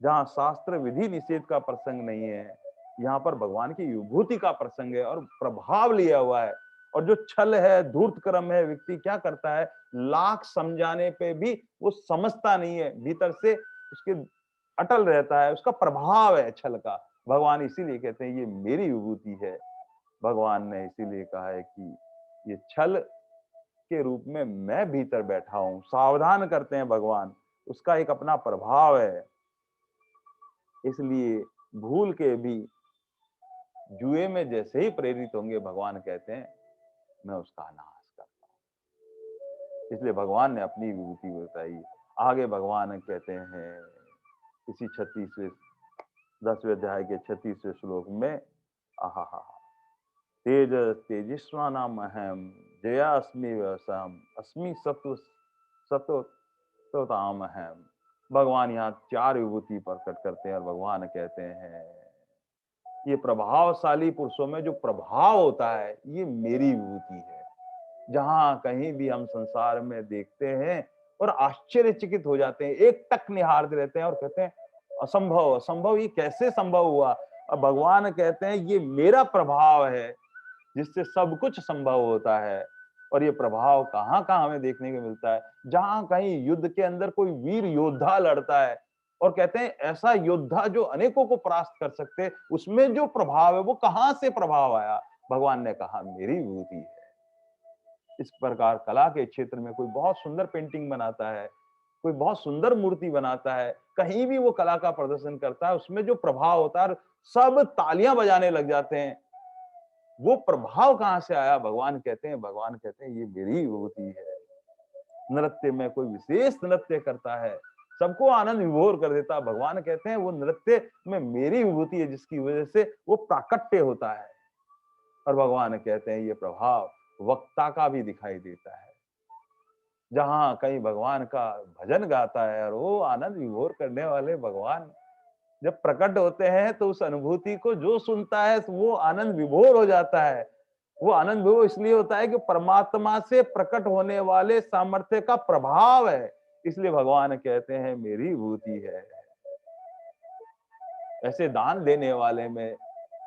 जहां शास्त्र विधि निषेध का प्रसंग नहीं है, यहाँ पर भगवान की विभूति का प्रसंग है और प्रभाव लिया हुआ है। और जो छल है, धूर्त कर्म है, व्यक्ति क्या करता है, लाख समझाने पे भी वो समझता नहीं है, भीतर से उसके अटल रहता है, उसका प्रभाव है छल का। भगवान इसीलिए कहते हैं ये मेरी विभूति है। भगवान ने इसीलिए कहा है कि ये छल के रूप में मैं भीतर बैठा हूं, सावधान करते हैं भगवान, उसका एक अपना प्रभाव है। इसलिए भूल के भी जुए में जैसे ही प्रेरित होंगे, भगवान कहते हैं मैं उसका नाश करता हूं। इसलिए भगवान ने अपनी विभूति बताई। आगे भगवान कहते हैं इसी 36वें 10वें अध्याय के 36वें श्लोक में, आहा हा, तेज तेजस्वानाम अहम जया अस्मि व्यवसाम अस्मि सत्व सत्वताम अहम। भगवान यहाँ 4 विभूति प्रकट करते हैं और भगवान कहते हैं ये प्रभावशाली पुरुषों में जो प्रभाव होता है ये मेरी विभूति है। जहां कहीं भी हम संसार में देखते हैं और आश्चर्यचकित हो जाते हैं, एक टक निहारते रहते हैं और कहते हैं असंभव असंभव, ये कैसे संभव हुआ। अब भगवान कहते हैं ये मेरा प्रभाव है जिससे सब कुछ संभव होता है। और ये प्रभाव कहाँ कहाँ हमें देखने को मिलता है, जहां कहीं युद्ध के अंदर कोई वीर योद्धा लड़ता है और कहते हैं ऐसा योद्धा जो अनेकों को परास्त कर सकते, उसमें जो प्रभाव है वो कहां से प्रभाव आया। भगवान ने कहा मेरी विभूति है। इस प्रकार कला के क्षेत्र में कोई बहुत सुंदर पेंटिंग बनाता है, कोई बहुत सुंदर मूर्ति बनाता है, कहीं भी वो कला का प्रदर्शन करता है, उसमें जो प्रभाव होता है सब तालियां बजाने लग जाते हैं। वो प्रभाव कहां से आया। भगवान कहते हैं ये मेरी विभूति है। नृत्य में कोई विशेष नृत्य करता है, सबको आनंद विभोर कर देता है, भगवान कहते हैं वो नृत्य में मेरी विभूति है जिसकी वजह से वो प्राकट्य होता है। और भगवान कहते हैं ये प्रभाव वक्ता का भी दिखाई देता है। जहां कहीं भगवान का भजन गाता है और वो आनंद विभोर करने वाले भगवान जब प्रकट होते हैं तो उस अनुभूति को जो सुनता है तो वो आनंद विभोर हो जाता है। वो आनंद विभोर इसलिए होता है कि परमात्मा से प्रकट होने वाले सामर्थ्य का प्रभाव है। इसलिए भगवान कहते हैं मेरी विभूति है। ऐसे दान देने वाले में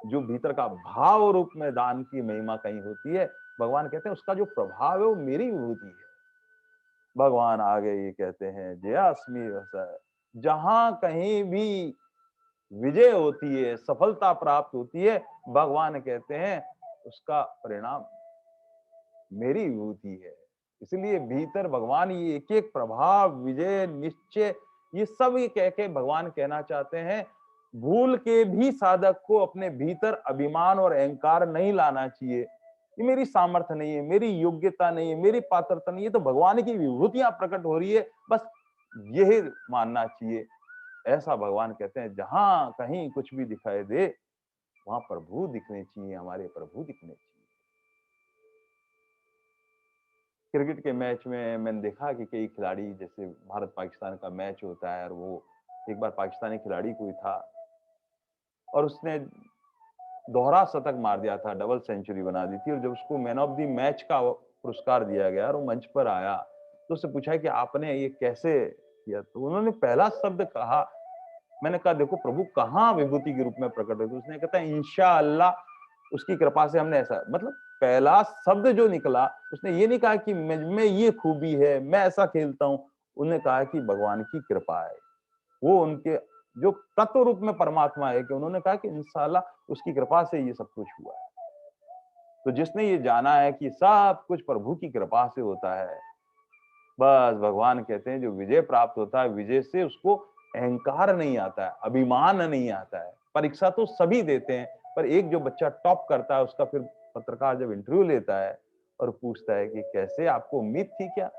जो भीतर का भाव रूप में दान की महिमा कहीं होती है, भगवान कहते हैं उसका जो प्रभाव है वो मेरी विभूति है। भगवान आगे ये कहते हैं जयास्मि वसः, जहां कहीं भी विजय होती है, सफलता प्राप्त होती है, भगवान कहते हैं उसका परिणाम मेरी विभूति है। इसलिए भीतर भगवान ये एक एक प्रभाव, विजय, निश्चय, ये सब ये कह के भगवान कहना चाहते हैं भूल के भी साधक को अपने भीतर अभिमान और अहंकार नहीं लाना चाहिए। ये मेरी सामर्थ्य नहीं है, मेरी योग्यता नहीं है, मेरी पात्रता नहीं है, तो भगवान की विभूतियां प्रकट हो रही है, बस यही मानना चाहिए। ऐसा भगवान कहते हैं जहां कहीं कुछ भी दिखाई दे वहां प्रभु दिखने चाहिए, हमारे प्रभु दिखने चाहिए। क्रिकेट के मैच में मैंने देखा कि कई खिलाड़ी, जैसे भारत पाकिस्तान का मैच होता है और वो एक बार पाकिस्तानी खिलाड़ी कोई था और उसने दोहरा शतक मार दिया था, डबल सेंचुरी बना दी थी। और जब उसको मैन ऑफ द मैच का पुरस्कार दिया गया और वो मंच पर आया तो उससे पूछा कि आपने ये कैसे किया, तो उन्होंने पहला शब्द कहा, मैंने कहा देखो प्रभु कहाँ विभूति के रूप में प्रकट हुए, तो उसने कहता है इंशाअल्लाह उसकी कृपा से हमने ऐसा, मतलब पहला शब्द जो निकला उसने ये नहीं कहा कि में ये खूबी है, मैं ऐसा खेलता हूँ। उन्होंने कहा कि भगवान की कृपा है, वो उनके जो तत्व रूप में परमात्मा है, कि उन्होंने कहा कि इंशाअल्लाह उसकी कृपा से ये सब कुछ हुआ है। तो जिसने ये जाना है कि सब कुछ प्रभु की कृपा से होता है, बस भगवान कहते हैं जो विजय प्राप्त होता है, विजय से उसको अहंकार नहीं आता है, अभिमान नहीं आता है। परीक्षा तो सभी देते हैं, पर एक जो बच्चा टॉप करता है उसका फिर पत्रकार जब इंटरव्यू लेता है और पूछता है कि कैसे, आपको उम्मीद थी क्या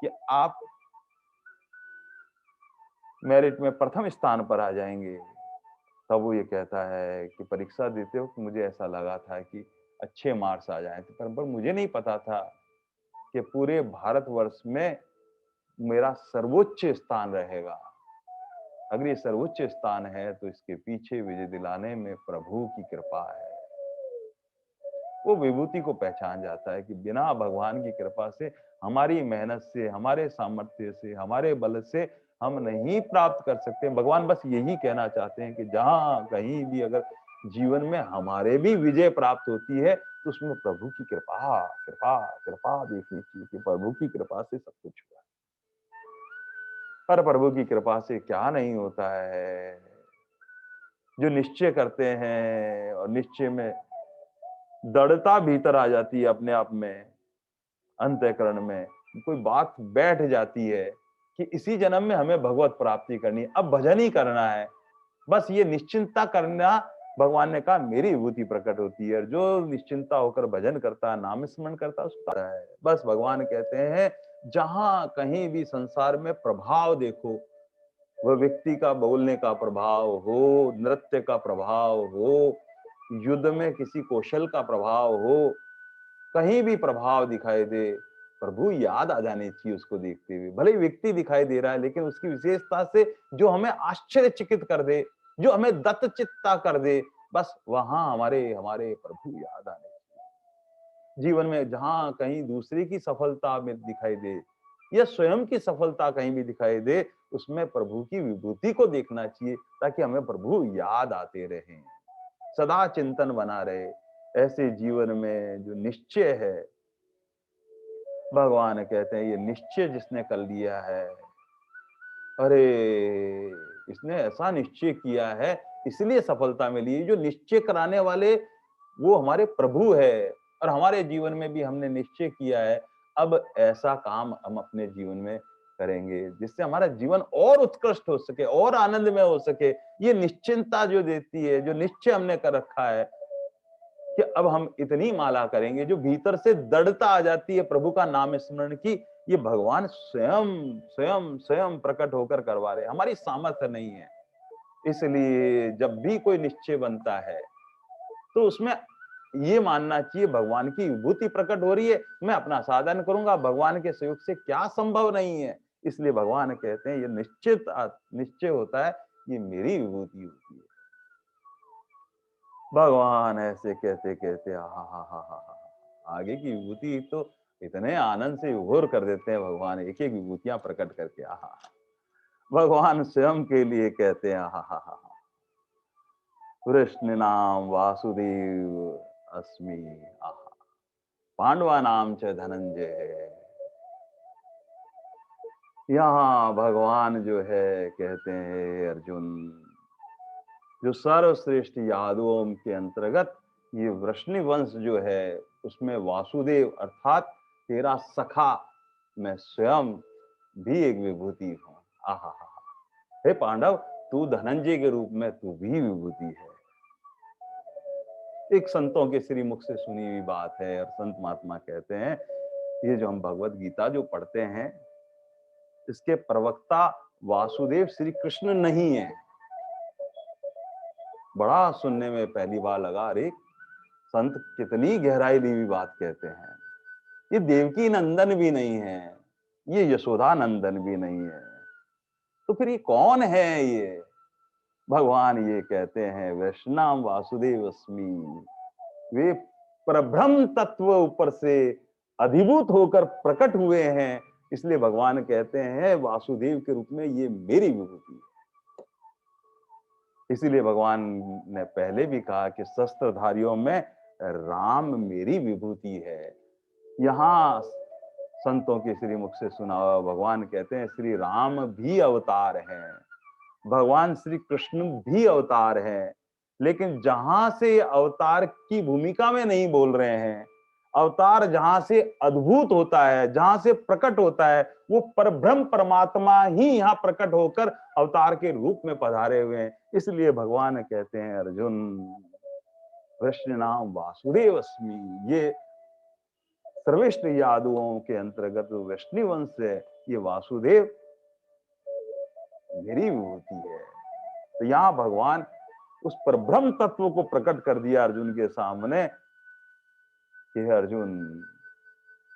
कि आप मेरिट में प्रथम स्थान पर आ जाएंगे। तब वो ये कहता है कि परीक्षा देते हो कि मुझे ऐसा लगा था कि अच्छे मार्क्स आ जाए, पर मुझे नहीं पता था कि पूरे भारतवर्ष में मेरा सर्वोच्च स्थान रहेगा। अगर ये सर्वोच्च स्थान है तो इसके पीछे विजय दिलाने में प्रभु की कृपा है। वो विभूति को पहचान जाता है कि बिना भगवान की कृपा से, हमारी मेहनत से, हमारे सामर्थ्य से, हमारे बल से हम नहीं प्राप्त कर सकते। भगवान बस यही कहना चाहते हैं कि जहां कहीं भी अगर जीवन में हमारे भी विजय प्राप्त होती है, तो उसमें प्रभु की कृपा कृपा कृपा देखनी चाहिए कि प्रभु की कृपा से सब कुछ हुआ। पर प्रभु की कृपा से क्या नहीं होता है, जो निश्चय करते हैं और निश्चय में दृढ़ता भीतर आ जाती है अपने आप में, अंतःकरण में कोई बात बैठ जाती है कि इसी जन्म में हमें भगवत प्राप्ति करनी है, अब भजन ही करना है, बस ये निश्चिंतता करना। भगवान ने कहा मेरी विभूति प्रकट होती है, जो निश्चिंता होकर भजन करता है, नाम स्मरण करता है, उसका है। बस भगवान कहते हैं जहां कहीं भी संसार में प्रभाव देखो, वह व्यक्ति का बोलने का प्रभाव हो, नृत्य का प्रभाव हो, युद्ध में किसी कौशल का प्रभाव हो, कहीं भी प्रभाव दिखाई दे, प्रभु याद आ जानी चाहिए उसको देखते हुए। भले ही व्यक्ति दिखाई दे रहा है, लेकिन उसकी विशेषता से जो हमें आश्चर्यचकित कर दे, जो हमें दत्तचित्ता कर दे, बस वहां हमारे हमारे प्रभु याद आने चाहिए। जीवन में जहां कहीं दूसरे की सफलता में दिखाई दे या स्वयं की सफलता कहीं भी दिखाई दे, उसमें प्रभु की विभूति को देखना चाहिए, ताकि हमें प्रभु याद आते रहें, सदा चिंतन बना रहे। ऐसे जीवन में जो निश्चय है, भगवान कहते हैं ये निश्चय जिसने कर लिया है, अरे इसने ऐसा निश्चय किया है इसलिए सफलता मिली। जो निश्चय कराने वाले वो हमारे प्रभु है, और हमारे जीवन में भी हमने निश्चय किया है अब ऐसा काम हम अपने जीवन में करेंगे जिससे हमारा जीवन और उत्कृष्ट हो सके, और आनंदमय हो सके। ये निश्चिंतता जो देती है, जो निश्चय हमने कर रखा है कि अब हम इतनी माला करेंगे, जो भीतर से दृढ़ता आ जाती है प्रभु का नाम स्मरण की, ये भगवान स्वयं स्वयं स्वयं प्रकट होकर करवा रहे, हमारी सामर्थ्य नहीं है। इसलिए जब भी कोई निश्चय बनता है तो उसमें ये मानना चाहिए भगवान की विभूति प्रकट हो रही है, मैं अपना साधन करूंगा, भगवान के सहयोग से क्या संभव नहीं है। इसलिए भगवान कहते हैं ये निश्चय होता है, ये मेरी विभूति होती है। भगवान ऐसे कहते कहते हा हा हा हा हा, आगे की विभूति तो इतने आनंद से विभोर कर देते हैं भगवान, एक एक विभूतियां प्रकट करके। आहा, भगवान स्वयं के लिए कहते हैं आहा हा हा, कृष्ण नाम वासुदेव अस्मि, आहा, पांडवा नाम च धनंजय है। यहाँ भगवान जो है कहते हैं अर्जुन, जो सर्वश्रेष्ठ यादवों के अंतर्गत ये वृष्णि वंश जो है उसमें वासुदेव अर्थात तेरा सखा मैं स्वयं भी एक विभूति हूं। आहा, हे पांडव, तू धनंजय के रूप में तू भी विभूति है। एक संतों के श्री मुख से सुनी हुई बात है, और संत महात्मा कहते हैं ये जो हम भगवत गीता जो पढ़ते हैं इसके प्रवक्ता वासुदेव श्री कृष्ण नहीं है। बड़ा सुनने में पहली बार लगा, अरे संत कितनी गहराई दी हुई बात कहते हैं। ये देवकी नंदन भी नहीं है, ये यशोदा नंदन भी नहीं है, तो फिर ये कौन है? ये भगवान ये कहते हैं वैष्णव वासुदेव अस्मि, वे परब्रह्म तत्व ऊपर से अधिभूत होकर प्रकट हुए हैं। इसलिए भगवान कहते हैं वासुदेव के रूप में ये मेरी विभूति है। इसीलिए भगवान ने पहले भी कहा कि शस्त्रधारियों में राम मेरी विभूति है। यहाँ संतों के श्री मुख से सुना हुआ भगवान कहते हैं श्री राम भी अवतार हैं, भगवान श्री कृष्ण भी अवतार हैं, लेकिन जहां से अवतार की भूमिका में नहीं बोल रहे हैं। अवतार जहां से अद्भुत होता है, जहां से प्रकट होता है, वो परब्रह्म परमात्मा ही यहाँ प्रकट होकर अवतार के रूप में पधारे हुए हैं। इसलिए भगवान कहते हैं अर्जुन, कृष्ण नाम वासुदेव अस्मि, ये सर्वश्रेष्ठ यादवों के अंतर्गत वैष्णव वंश है, ये वासुदेव मेरी विभूति है। तो यहाँ भगवान उस परब्रह्म तत्व को प्रकट कर दिया अर्जुन के सामने कि अर्जुन,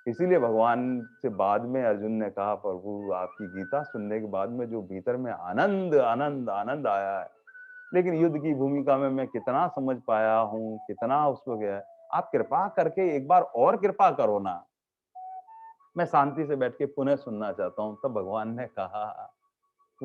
इसीलिए भगवान से बाद में अर्जुन ने कहा प्रभु आपकी गीता सुनने के बाद में जो भीतर में आनंद आनंद आनंद आया है, लेकिन युद्ध की भूमिका में मैं कितना समझ पाया हूँ, कितना उसको गया, आप कृपा करके एक बार और कृपा करो ना, मैं शांति से बैठ के पुनः सुनना चाहता हूँ। तब भगवान ने कहा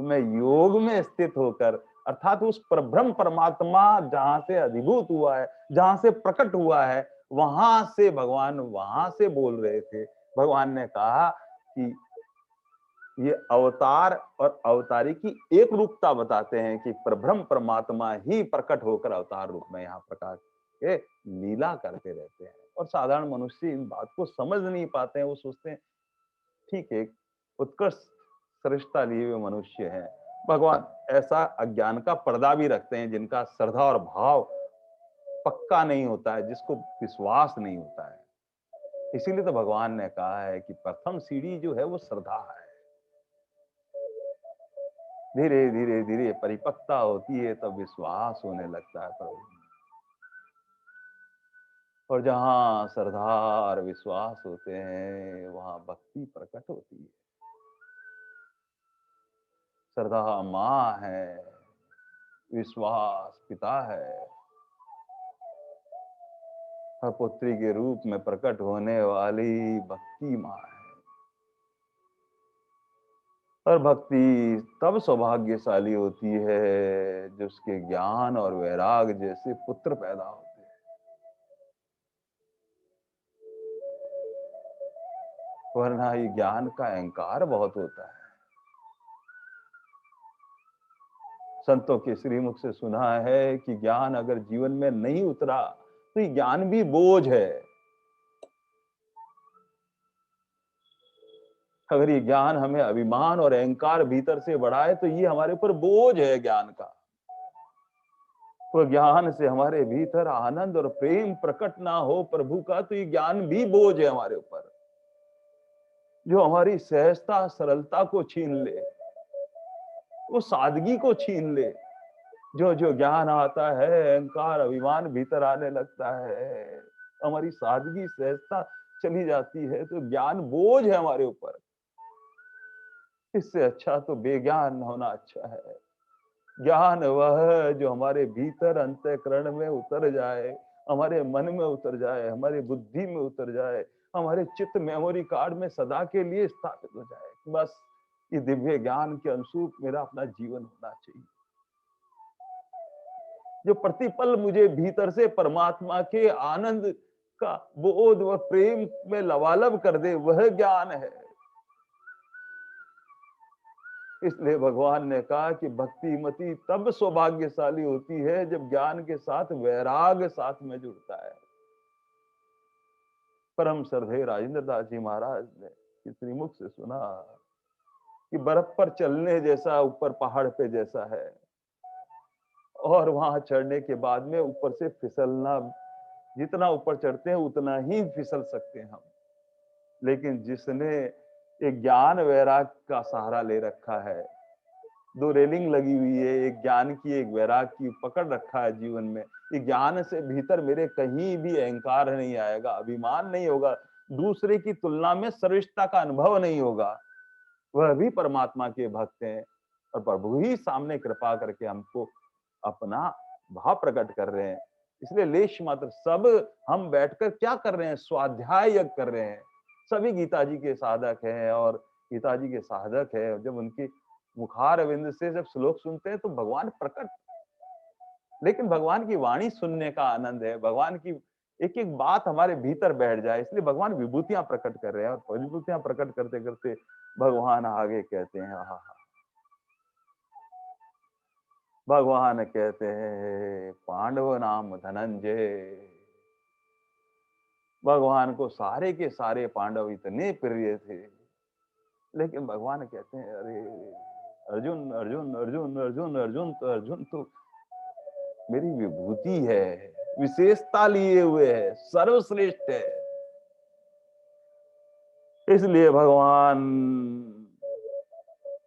में योग में स्थित होकर, अर्थात उस परब्रह्म परमात्मा जहां से अधिभूत हुआ है, जहां से प्रकट हुआ है, वहां से भगवान वहां से बोल रहे थे। भगवान ने कहा कि ये अवतार और अवतारी की एक रूपता बताते हैं कि परब्रह्म परमात्मा ही प्रकट होकर अवतार रूप में यहाँ प्रकाश के लीला करते रहते हैं। और साधारण मनुष्य इन बात को समझ नहीं पाते हैं। वो सोचते हैं ठीक है, उत्कृष्ट श्रेष्ठता लिए हुए मनुष्य हैं। भगवान ऐसा अज्ञान का पर्दा भी रखते हैं जिनका श्रद्धा और भाव पक्का नहीं होता है, जिसको विश्वास नहीं होता है। इसीलिए तो भगवान ने कहा है कि प्रथम सीढ़ी जो है वो श्रद्धा है। धीरे धीरे धीरे परिपक्वता होती है तब विश्वास होने लगता है प्रभु। और जहां श्रद्धा और विश्वास होते हैं वहां भक्ति प्रकट होती है। श्रद्धा माँ है, विश्वास पिता है, और पुत्री के रूप में प्रकट होने वाली भक्ति माँ है। और भक्ति तब सौभाग्यशाली होती है जिसके ज्ञान और वैराग जैसे पुत्र पैदा होते हैं। वरना ये ज्ञान का अहंकार बहुत होता है। संतों के श्रीमुख से सुना है कि ज्ञान अगर जीवन में नहीं उतरा तो ये ज्ञान भी बोझ है। अगर ये ज्ञान हमें अभिमान और अहंकार भीतर से बढ़ाए तो ये हमारे ऊपर बोझ है ज्ञान का। तो ज्ञान से हमारे भीतर आनंद और प्रेम प्रकट ना हो प्रभु का तो ये ज्ञान भी बोझ है हमारे ऊपर, जो हमारी सहजता सरलता को छीन ले, वो सादगी को छीन ले। जो जो ज्ञान आता है अहंकार अभिमान भीतर आने लगता है, हमारी सादगी सहजता चली जाती है, तो ज्ञान बोझ है हमारे ऊपर। इससे अच्छा तो बेज्ञान होना अच्छा है। ज्ञान वह जो हमारे भीतर अंतःकरण में उतर जाए, हमारे मन में उतर जाए, हमारी बुद्धि में उतर जाए, हमारे चित्त मेमोरी कार्ड में सदा के लिए स्थापित हो जाए। बस ये दिव्य ज्ञान के अनुरूप मेरा अपना जीवन होना चाहिए, जो प्रतिपल मुझे भीतर से परमात्मा के आनंद का बोध व प्रेम में लबालब कर दे, वह ज्ञान है। इसलिए भगवान ने कहा कि भक्ति मति तब सौभाग्यशाली होती है जब ज्ञान के साथ वैराग साथ में जुड़ता है। परम श्रद्धेय राजेंद्र दास जी महाराज ने श्रीमुख से सुना कि बर्फ पर चलने जैसा ऊपर पहाड़ पे जैसा है, और वहां चढ़ने के बाद में ऊपर से फिसलना, जितना ऊपर चढ़ते हैं उतना ही फिसल सकते हैं हम। लेकिन जिसने एक ज्ञान वैराग का सहारा ले रखा है, दो रेलिंग लगी हुई है, एक ज्ञान की एक वैराग की, पकड़ रखा है जीवन में, ये ज्ञान से भीतर मेरे कहीं भी अहंकार नहीं आएगा, अभिमान नहीं होगा, दूसरे की तुलना में श्रेष्ठता का अनुभव नहीं होगा। वह भी परमात्मा के भक्त हैं और प्रभु ही सामने कृपा करके हमको अपना भाव प्रकट कर रहे हैं। इसलिए लेश मात्र सब हम बैठकर क्या कर रहे हैं, स्वाध्याय यज्ञ कर रहे हैं। सभी गीता जी के साधक हैं और गीता जी के साधक है, जब उनकी मुखार अविंद से जब श्लोक सुनते हैं तो भगवान प्रकट, लेकिन भगवान की वाणी सुनने का आनंद है, भगवान की एक एक बात हमारे भीतर बैठ जाए। इसलिए भगवान विभूतियां प्रकट कर रहे हैं, और विभूतियां प्रकट करते करते भगवान आगे कहते हैं, हा हा, भगवान कहते हैं पांडव नाम धनंजय। भगवान को सारे के सारे पांडव इतने प्रिय थे, लेकिन भगवान कहते हैं अरे अर्जुन अर्जुन अर्जुन अर्जुन अर्जुन तो अर्जुन तो मेरी विभूति है, विशेषता लिए हुए है, सर्वश्रेष्ठ है। इसलिए भगवान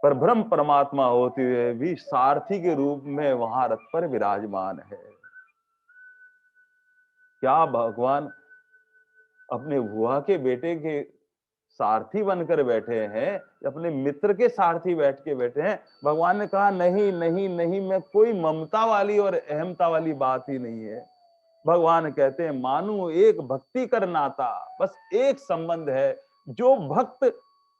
परब्रह्म परमात्मा होते हुए भी सारथी के रूप में वहां रथ पर विराजमान है। क्या भगवान अपने बुआ के बेटे के सारथी बनकर बैठे हैं, अपने मित्र के सारथी बैठ के बैठे हैं? भगवान ने कहा नहीं नहीं नहीं, मैं कोई ममता वाली और अहमता वाली बात ही नहीं है। भगवान कहते हैं मानो एक भक्ति कर नाता, बस एक संबंध है, जो भक्त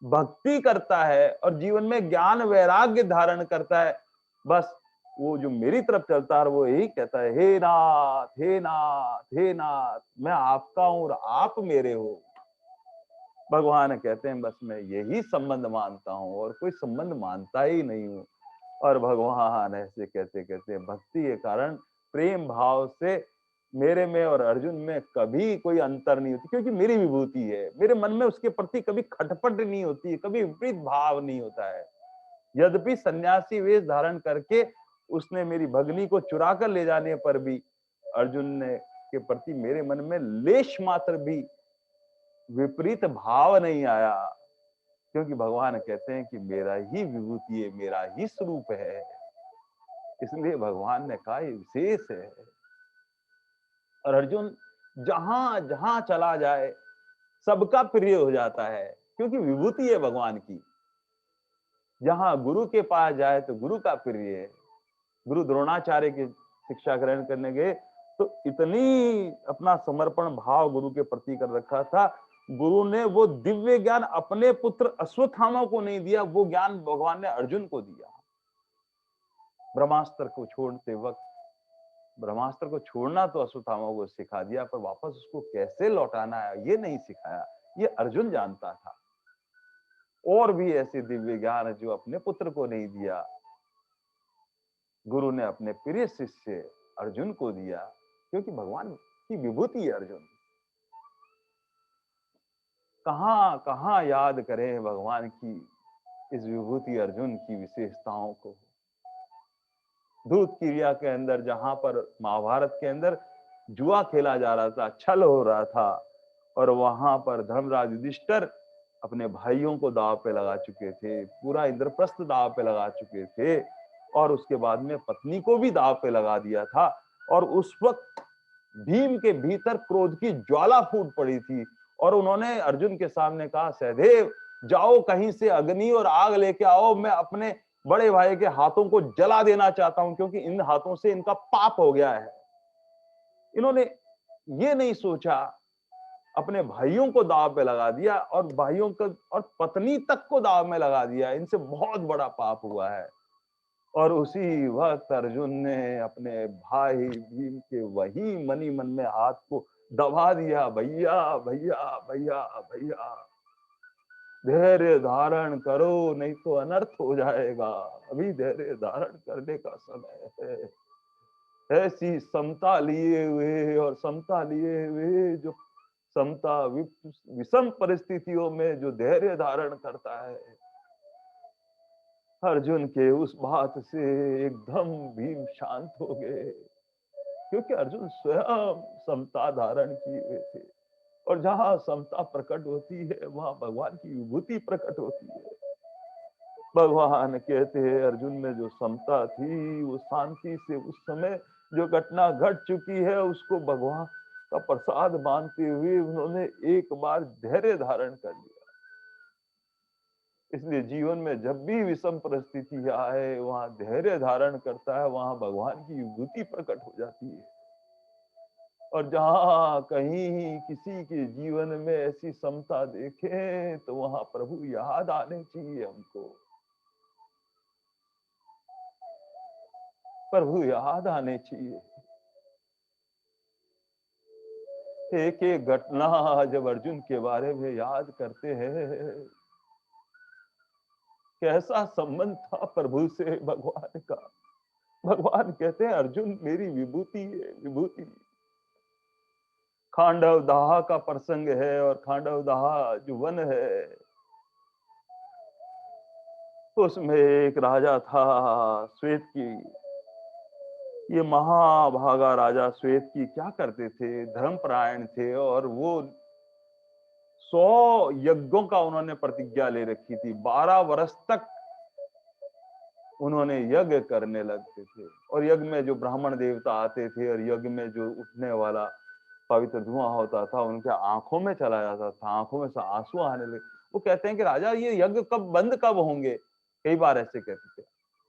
भक्ति करता है और जीवन में ज्ञान वैराग्य धारण करता है, बस वो जो मेरी तरफ चलता है वो यही कहता है, हे नाथ, हे नाथ, हे नाथ, मैं आपका हूं और आप मेरे हो। भगवान कहते हैं बस मैं यही संबंध मानता हूं और कोई संबंध मानता ही नहीं हूं। और भगवान ऐसे कहते कहते भक्ति के कारण प्रेम भाव से मेरे में और अर्जुन में कभी कोई अंतर नहीं होती, क्योंकि मेरी विभूति है, मेरे मन में उसके प्रति कभी खटपट नहीं होती, कभी विपरीत भाव नहीं होता है। यद्यपि सन्यासी वेश धारण करके उसने मेरी भगनी को चुरा कर ले जाने पर भी अर्जुन ने के प्रति मेरे मन में लेश मात्र भी विपरीत भाव नहीं आया, क्योंकि भगवान कहते हैं कि मेरा ही विभूति है, मेरा ही स्वरूप है। इसलिए भगवान ने कहा ये विशेष है। और अर्जुन जहां जहां चला जाए सबका प्रिय हो जाता है, क्योंकि विभूति है भगवान की। जहां गुरु के पास जाए तो गुरु का प्रिय है। गुरु द्रोणाचार्य की शिक्षा ग्रहण करने गए तो इतनी अपना समर्पण भाव गुरु के प्रति कर रखा था, गुरु ने वो दिव्य ज्ञान अपने पुत्र अश्वत्थामा को नहीं दिया, वो ज्ञान भगवान ने अर्जुन को दिया। ब्रह्मास्त्र को छोड़ते वक्त, ब्रह्मास्त्र को छोड़ना तो अश्वत्थामा को सिखा दिया, पर वापस उसको कैसे लौटाना है ये नहीं सिखाया, ये अर्जुन जानता था। और भी ऐसे दिव्य ज्ञान जो अपने पुत्र को नहीं दिया, गुरु ने अपने प्रिय शिष्य अर्जुन को दिया, क्योंकि भगवान की विभूति है अर्जुन। कहां कहां याद करें भगवान की इस विभूति अर्जुन की विशेषताओं को। दूत क्रिया के अंदर जहां पर महाभारत के अंदर जुआ खेला जा रहा था, छल हो रहा था, और वहां पर धर्मराज युधिष्ठिर अपने भाइयों को दांव पे लगा चुके थे, पूरा इंद्रप्रस्थ दांव पे लगा चुके थे, और उसके बाद में पत्नी को भी दांव पे लगा दिया था। और उस वक्त भीम के भीतर क्रोध की ज्वाला फूट पड़ी थी, और उन्होंने अर्जुन के सामने कहा, सहदेव जाओ कहीं से अग्नि और आग लेके आओ, मैं अपने बड़े भाई के हाथों को जला देना चाहता हूं, क्योंकि इन हाथों से इनका पाप हो गया है। इन्होंने ये नहीं सोचा, अपने भाइयों को दाव पे लगा दिया, और भाइयों को और पत्नी तक को दाव में लगा दिया, इनसे बहुत बड़ा पाप हुआ है। और उसी वक्त अर्जुन ने अपने भाई भीम के वही मनी मन में हाथ को दबा दिया, भैया भैया भैया भैया धैर्य धारण करो नहीं तो अनर्थ हो जाएगा, अभी धैर्य धारण करने का समय है। ऐसी समता लिए हुए और समता लिए हुए जो समता विषम परिस्थितियों में जो धैर्य धारण करता है, अर्जुन के उस बात से एकदम भीम शांत हो गए, क्योंकि अर्जुन स्वयं समता धारण किए हुए थे। और जहां समता प्रकट होती है वहां भगवान की विभूति प्रकट होती है। भगवान कहते हैं अर्जुन में जो समता थी, वो शांति से उस समय जो घटना घट चुकी है उसको भगवान का प्रसाद मानते हुए उन्होंने एक बार धैर्य धारण कर लिया। इसलिए जीवन में जब भी विषम परिस्थिति आए वहां धैर्य धारण करता है, वहां भगवान की विभूति प्रकट हो जाती है। और जहां कहीं किसी के जीवन में ऐसी समता देखें तो वहां प्रभु याद आने चाहिए हमको, प्रभु याद आने चाहिए। एक एक घटना जब अर्जुन के बारे में याद करते हैं, कैसा संबंध था प्रभु से भगवान का। भगवान कहते हैं अर्जुन मेरी विभूति है, विभूति। खांडव दाह का प्रसंग है, और खांडव दाह जो वन है उसमें एक राजा था श्वेत की। ये महाभागा राजा श्वेत की क्या करते थे, धर्मपरायण थे, और वो 100 यज्ञों का उन्होंने प्रतिज्ञा ले रखी थी। 12 वर्ष तक उन्होंने यज्ञ करने लगते थे, और यज्ञ में जो ब्राह्मण देवता आते थे और यज्ञ में जो उठने वाला पवित्र धुआं होता था उनके आंखों में चला जाता था, आंखों में से आंसू आने लगे। वो कहते हैं कि राजा ये यज्ञ कब बंद कब होंगे, कई बार ऐसे कहते थे।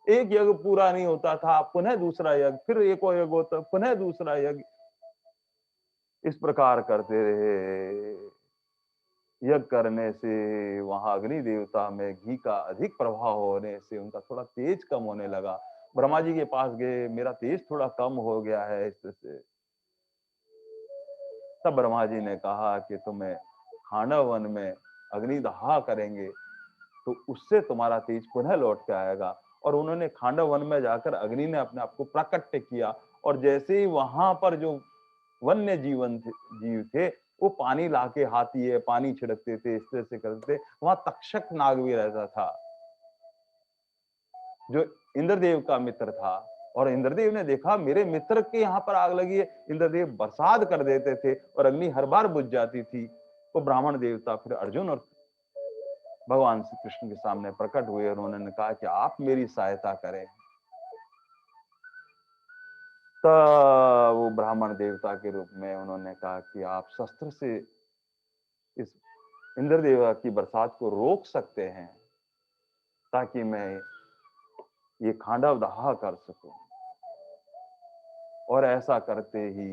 एक यज्ञ पूरा नहीं होता था, पुनः दूसरा यज्ञ, फिर एक और यज्ञ होता, पुनः दूसरा यज्ञ, इस प्रकार करते रहे। यज्ञ करने से वहां अग्नि देवता में घी का अधिक प्रभाव होने से उनका थोड़ा तेज कम होने लगा। ब्रह्मा जी के पास गए, मेरा तेज थोड़ा कम हो गया है इस तरह से। तब ब्रह्मा जी ने कहा कि तुम्हें खांडव वन में अग्निदाह करेंगे तो उससे तुम्हारा तेज पुनः लौट के आएगा। और उन्होंने खांडव वन में जाकर अग्नि ने अपने आप को प्राकट्य किया, और जैसे ही वहां पर जो वन्य जीव थे वो पानी लाके हाथी है पानी छिड़कते थे, इस तरह से करते थे। वहां तक्षक नाग भी रहता था जो इंद्रदेव का मित्र था। और इंद्रदेव ने देखा मेरे मित्र के यहाँ पर आग लगी है, इंद्रदेव बरसात कर देते थे और अग्नि हर बार बुझ जाती थी। तो ब्राह्मण देवता फिर अर्जुन और भगवान श्री कृष्ण के सामने प्रकट हुए और उन्होंने कहा कि आप मेरी सहायता करें। तब वो ब्राह्मण देवता के रूप में उन्होंने कहा कि आप शस्त्र से इस इंद्रदेव की बरसात को रोक सकते हैं ताकि मैं ये खांडव दाह कर सकूं। और ऐसा करते ही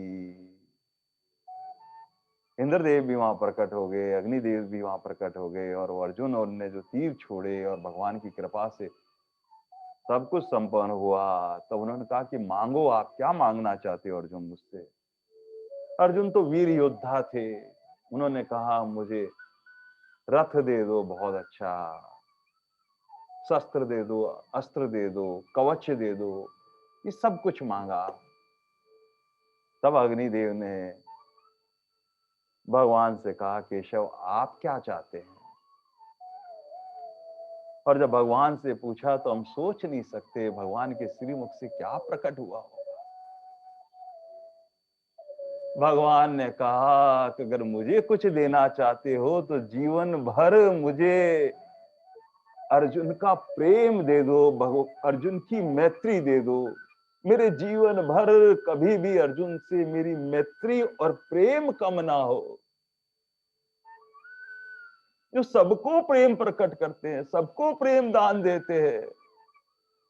इंद्रदेव भी वहां प्रकट हो गए, अग्निदेव भी वहां प्रकट हो गए, और वो अर्जुन और ने जो तीर छोड़े और भगवान की कृपा से सब कुछ संपन्न हुआ। तब उन्होंने कहा कि मांगो, आप क्या मांगना चाहते हो अर्जुन मुझसे। अर्जुन तो वीर योद्धा थे, उन्होंने कहा मुझे रथ दे दो बहुत अच्छा, शस्त्र दे दो, अस्त्र दे दो, कवच दे दो, ये सब कुछ मांगा। तब अग्निदेव ने भगवान से कहा केशव आप क्या चाहते हैं। और जब भगवान से पूछा तो हम सोच नहीं सकते भगवान के श्रीमुख से क्या प्रकट हुआ होगा। भगवान ने कहा कि अगर मुझे कुछ देना चाहते हो तो जीवन भर मुझे अर्जुन का प्रेम दे दो, अर्जुन की मैत्री दे दो। मेरे जीवन भर कभी भी अर्जुन से मेरी मैत्री और प्रेम कम ना हो। जो सबको प्रेम प्रकट करते हैं, सबको प्रेम दान देते हैं,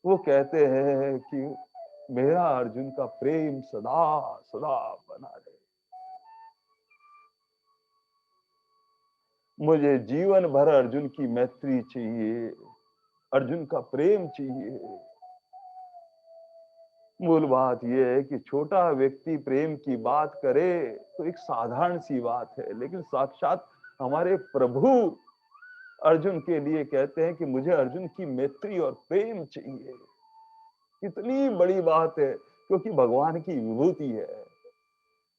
वो कहते हैं कि मेरा अर्जुन का प्रेम सदा सदा बना रहे। मुझे जीवन भर अर्जुन की मैत्री चाहिए, अर्जुन का प्रेम चाहिए। मूल बात यह है कि छोटा व्यक्ति प्रेम की बात करे तो एक साधारण सी बात है, लेकिन साक्षात हमारे प्रभु अर्जुन के लिए कहते हैं कि मुझे अर्जुन की मैत्री और प्रेम चाहिए। कितनी बड़ी बात है, क्योंकि भगवान की विभूति है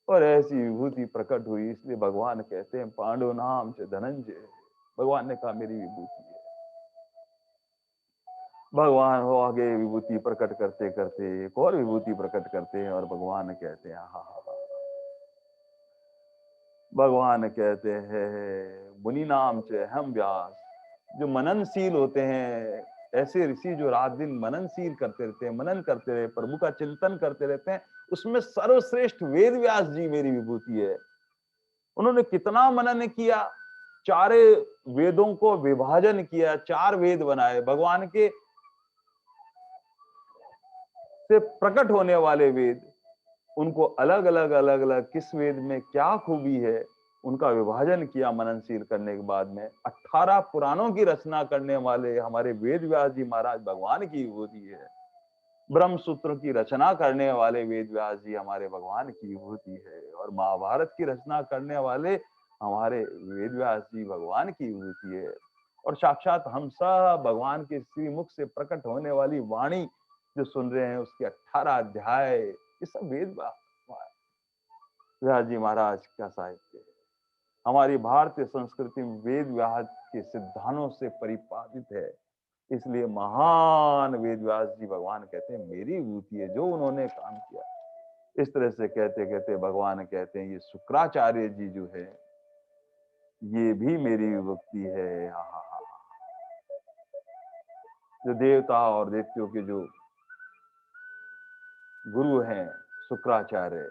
और ऐसी विभूति प्रकट हुई, इसलिए भगवान कहते हैं पांडु नाम से धनंजय। भगवान ने कहा मेरी विभूति है। भगवान हो आगे विभूति प्रकट करते करते एक और विभूति प्रकट करते हैं और भगवान कहते हैं हा हा हा। भगवान कहते हैं मुनि नाम से हम व्यास। जो मननशील होते हैं, ऐसे ऋषि जो रात दिन मननशील करते रहते हैं, मनन करते रहे, प्रभु का चिंतन करते रहते हैं, उसमें सर्वश्रेष्ठ वेद व्यास जी मेरी विभूति है। उन्होंने कितना मनन किया, चारे वेदों को विभाजन किया, 4 वेद बनाए। भगवान के से प्रकट होने वाले वेद, उनको अलग अलग किस वेद में क्या खूबी है, उनका विभाजन किया मननशील करने के बाद में। 18 पुराणों की रचना करने वाले हमारे वेद व्यास जी महाराज भगवान की विभूति है। ब्रह्म सूत्र की रचना करने वाले वेद व्यास जी हमारे भगवान की विभूति है, और महाभारत की रचना करने वाले हमारे वेद व्यास जी भगवान की विभूति है। और साक्षात हम सब भगवान के श्रीमुख से प्रकट होने वाली वाणी जो सुन रहे हैं, उसके 18 अध्याय, ये सब वेद व्यास जी महाराज का साहित्य है। हमारी भारतीय संस्कृति में वेद व्यास के सिद्धांतों से परिपालित है, इसलिए महान वेद व्यास जी भगवान कहते हैं मेरी विभूति है जो उन्होंने काम किया। इस तरह से कहते कहते भगवान कहते हैं ये शुक्राचार्य जी जो है ये भी मेरी विभूति है। हा हा हा। जो देवता और देवतियों के जो गुरु हैं शुक्राचार्य,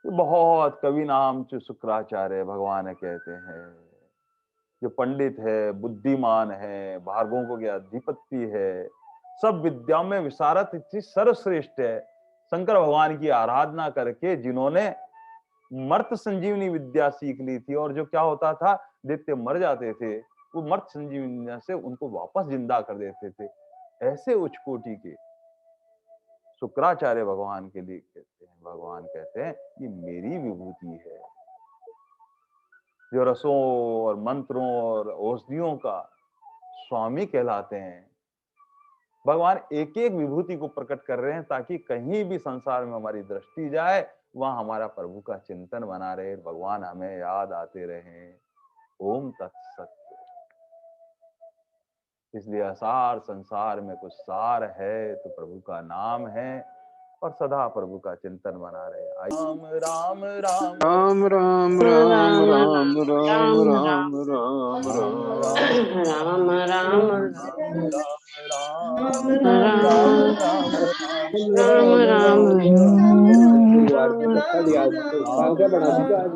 बहुत कवि नाम से शुक्राचार्य भगवान कहते हैं। जो पंडित है, बुद्धिमान है, भार्गवों के अधिपति है, सब विद्या में विशारद थी, सर्वश्रेष्ठ है। शंकर भगवान की आराधना करके जिन्होंने मर्त संजीवनी विद्या सीख ली थी, और जो क्या होता था दैत्य मर जाते थे, वो मर्त संजीवनी से उनको वापस जिंदा कर देते थे। ऐसे उच्च कोटि के शुक्राचार्य भगवान के लिए कहते हैं, भगवान कहते हैं ये मेरी विभूति है, जो रसों और मंत्रों और औषधियों का स्वामी कहलाते हैं। भगवान एक एक विभूति को प्रकट कर रहे हैं ताकि कहीं भी संसार में हमारी दृष्टि जाए, वहां हमारा प्रभु का चिंतन बना रहे, भगवान हमें याद आते रहे। ओम तत्सत। इसलिए असार संसार में कुछ सार है तो प्रभु का नाम है, और सदा प्रभु का चिंतन बना रहे। राम राम राम राम राम राम राम राम राम राम राम राम गुरुवार की कथा दी आज तो साल क्या बना दी आज